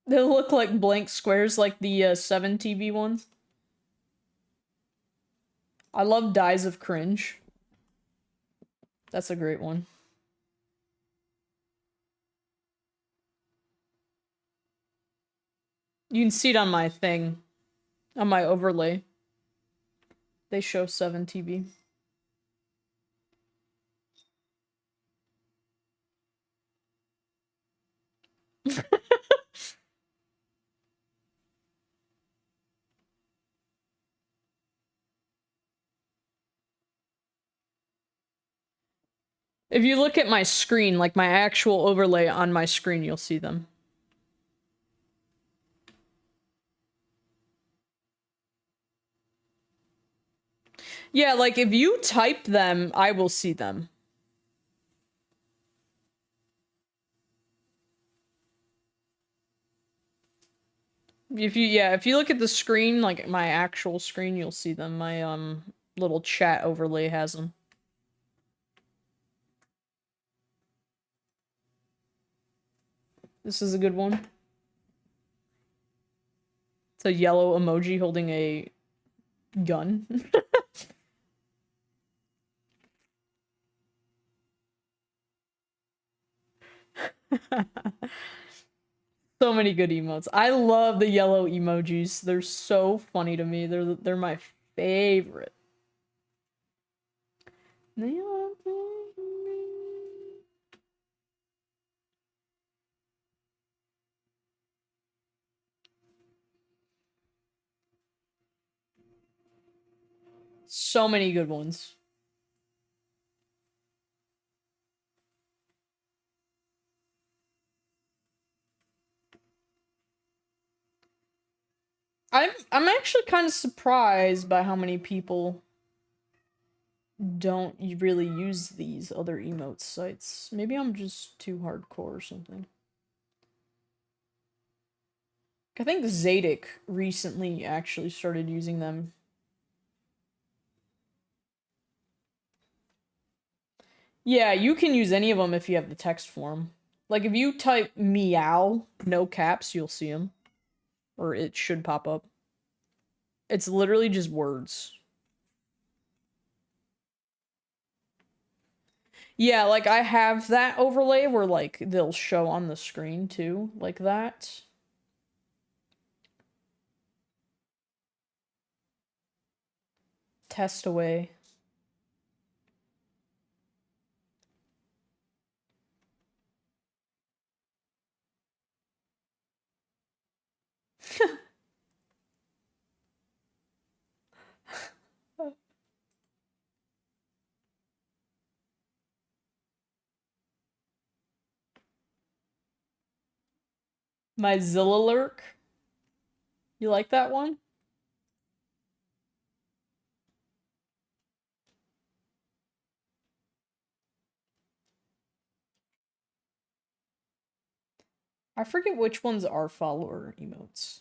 They look like blank squares like the 7TV ones. I love Dies of Cringe. That's a great one. You can see it on my thing. On my overlay. They show 7TV. If you look at my screen, like my actual overlay on my screen, you'll see them. Yeah, like if you type them, I will see them. If you look at the screen, like my actual screen, you'll see them. My little chat overlay has them. This is a good one. It's a yellow emoji holding a gun. So many good emotes. I love the yellow emojis. They're so funny to me. They're my favorite. So many good ones. I'm actually kind of surprised by how many people don't really use these other emote sites. Maybe I'm just too hardcore or something. I think Zadik recently actually started using them. Yeah, you can use any of them if you have the text form. Like if you type meow, no caps, you'll see them. Or it should pop up. It's literally just words. Yeah, like I have that overlay where like they'll show on the screen too, like that. Test away. My Zilla lurk. You like that one? I forget which ones are follower emotes.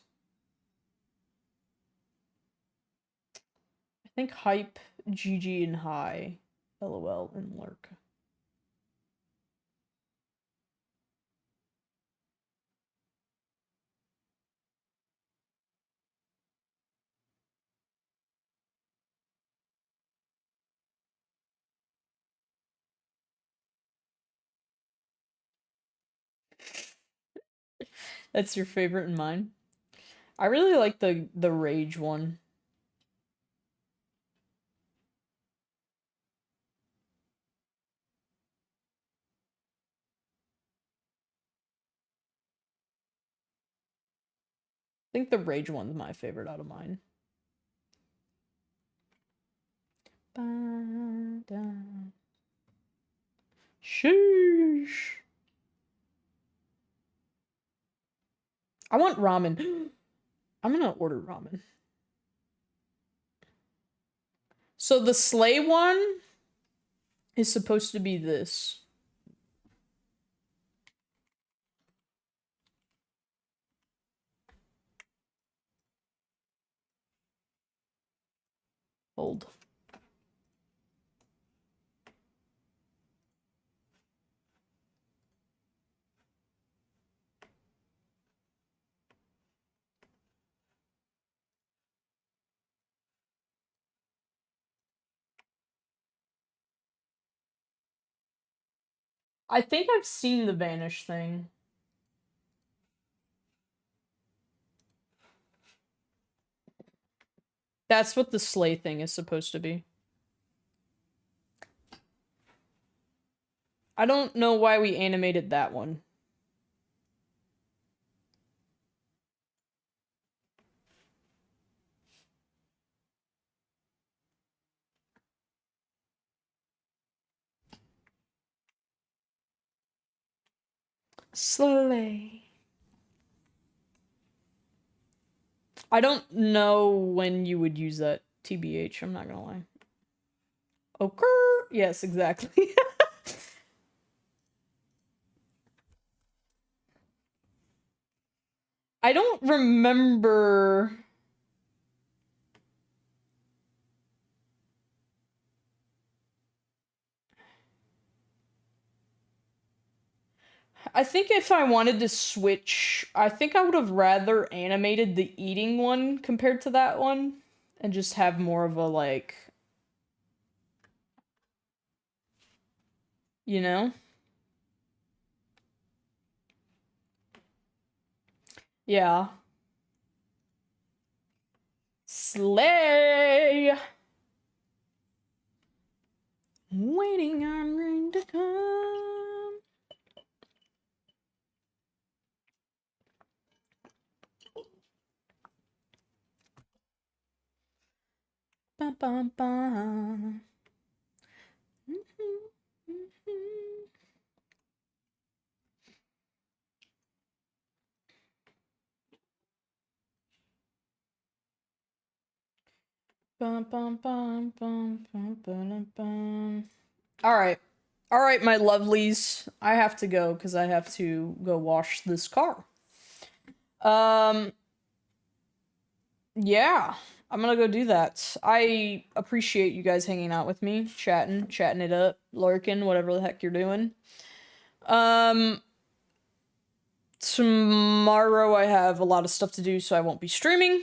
I think hype, GG, and high, LOL, and lurk. That's your favorite and mine. I really like the rage one. I think the rage one's my favorite out of mine. Sheesh. I want ramen. I'm gonna order ramen. So the sleigh one is supposed to be this. Hold. I think I've seen the vanish thing. That's what the sleigh thing is supposed to be. I don't know why we animated that one. Sleigh. I don't know when you would use that, TBH, I'm not gonna lie. Okay. Yes, exactly. I don't remember. I think if I wanted to switch, I think I would have rather animated the eating one compared to that one and just have more of a like, you know? Yeah. Slay! Waiting on rain to come. Bum, bum, bum. Bum, bum, bum, bum, bum, bum, bum. All right. All right, my lovelies. I have to go because I have to go wash this car. Yeah, I'm gonna go do that. I appreciate you guys hanging out with me, chatting it up, lurking, whatever the heck you're doing. Tomorrow I have a lot of stuff to do, so I won't be streaming.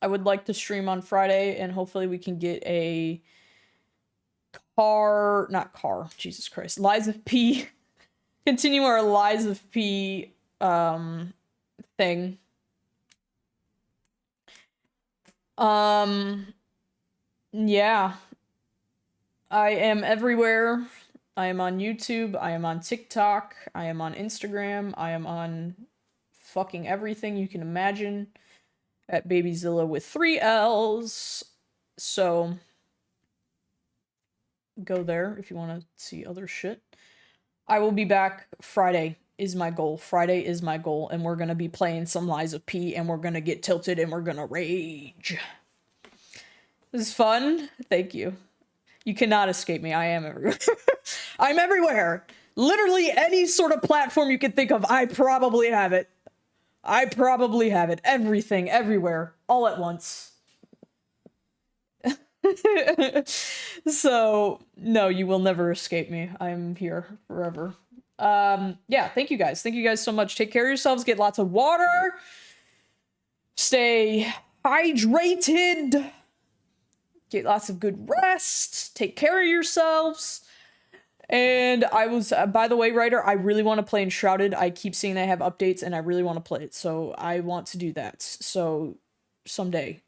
I would like to stream on Friday, and hopefully we can get a Jesus Christ, Lies of P, continue our Lies of P, thing. Yeah. I am everywhere. I am on YouTube, I am on TikTok, I am on Instagram, I am on fucking everything you can imagine at Babyzilla with 3 L's. So go there if you want to see other shit. I will be back Friday is my goal. Friday is my goal, and we're gonna be playing some Lies of P, and we're gonna get tilted, and we're gonna rage. This is fun. Thank you. You cannot escape me. I am everywhere. I'm everywhere. Literally any sort of platform you can think of, I probably have it. I probably have it. Everything, everywhere, all at once. So, no, you will never escape me. I'm here forever. Yeah, thank you guys. Thank you guys so much. Take care of yourselves. Get lots of water. Stay hydrated. Get lots of good rest. Take care of yourselves. And I was, by the way, writer, I really want to play Enshrouded. I keep seeing they have updates, and I really want to play it. So I want to do that. So someday.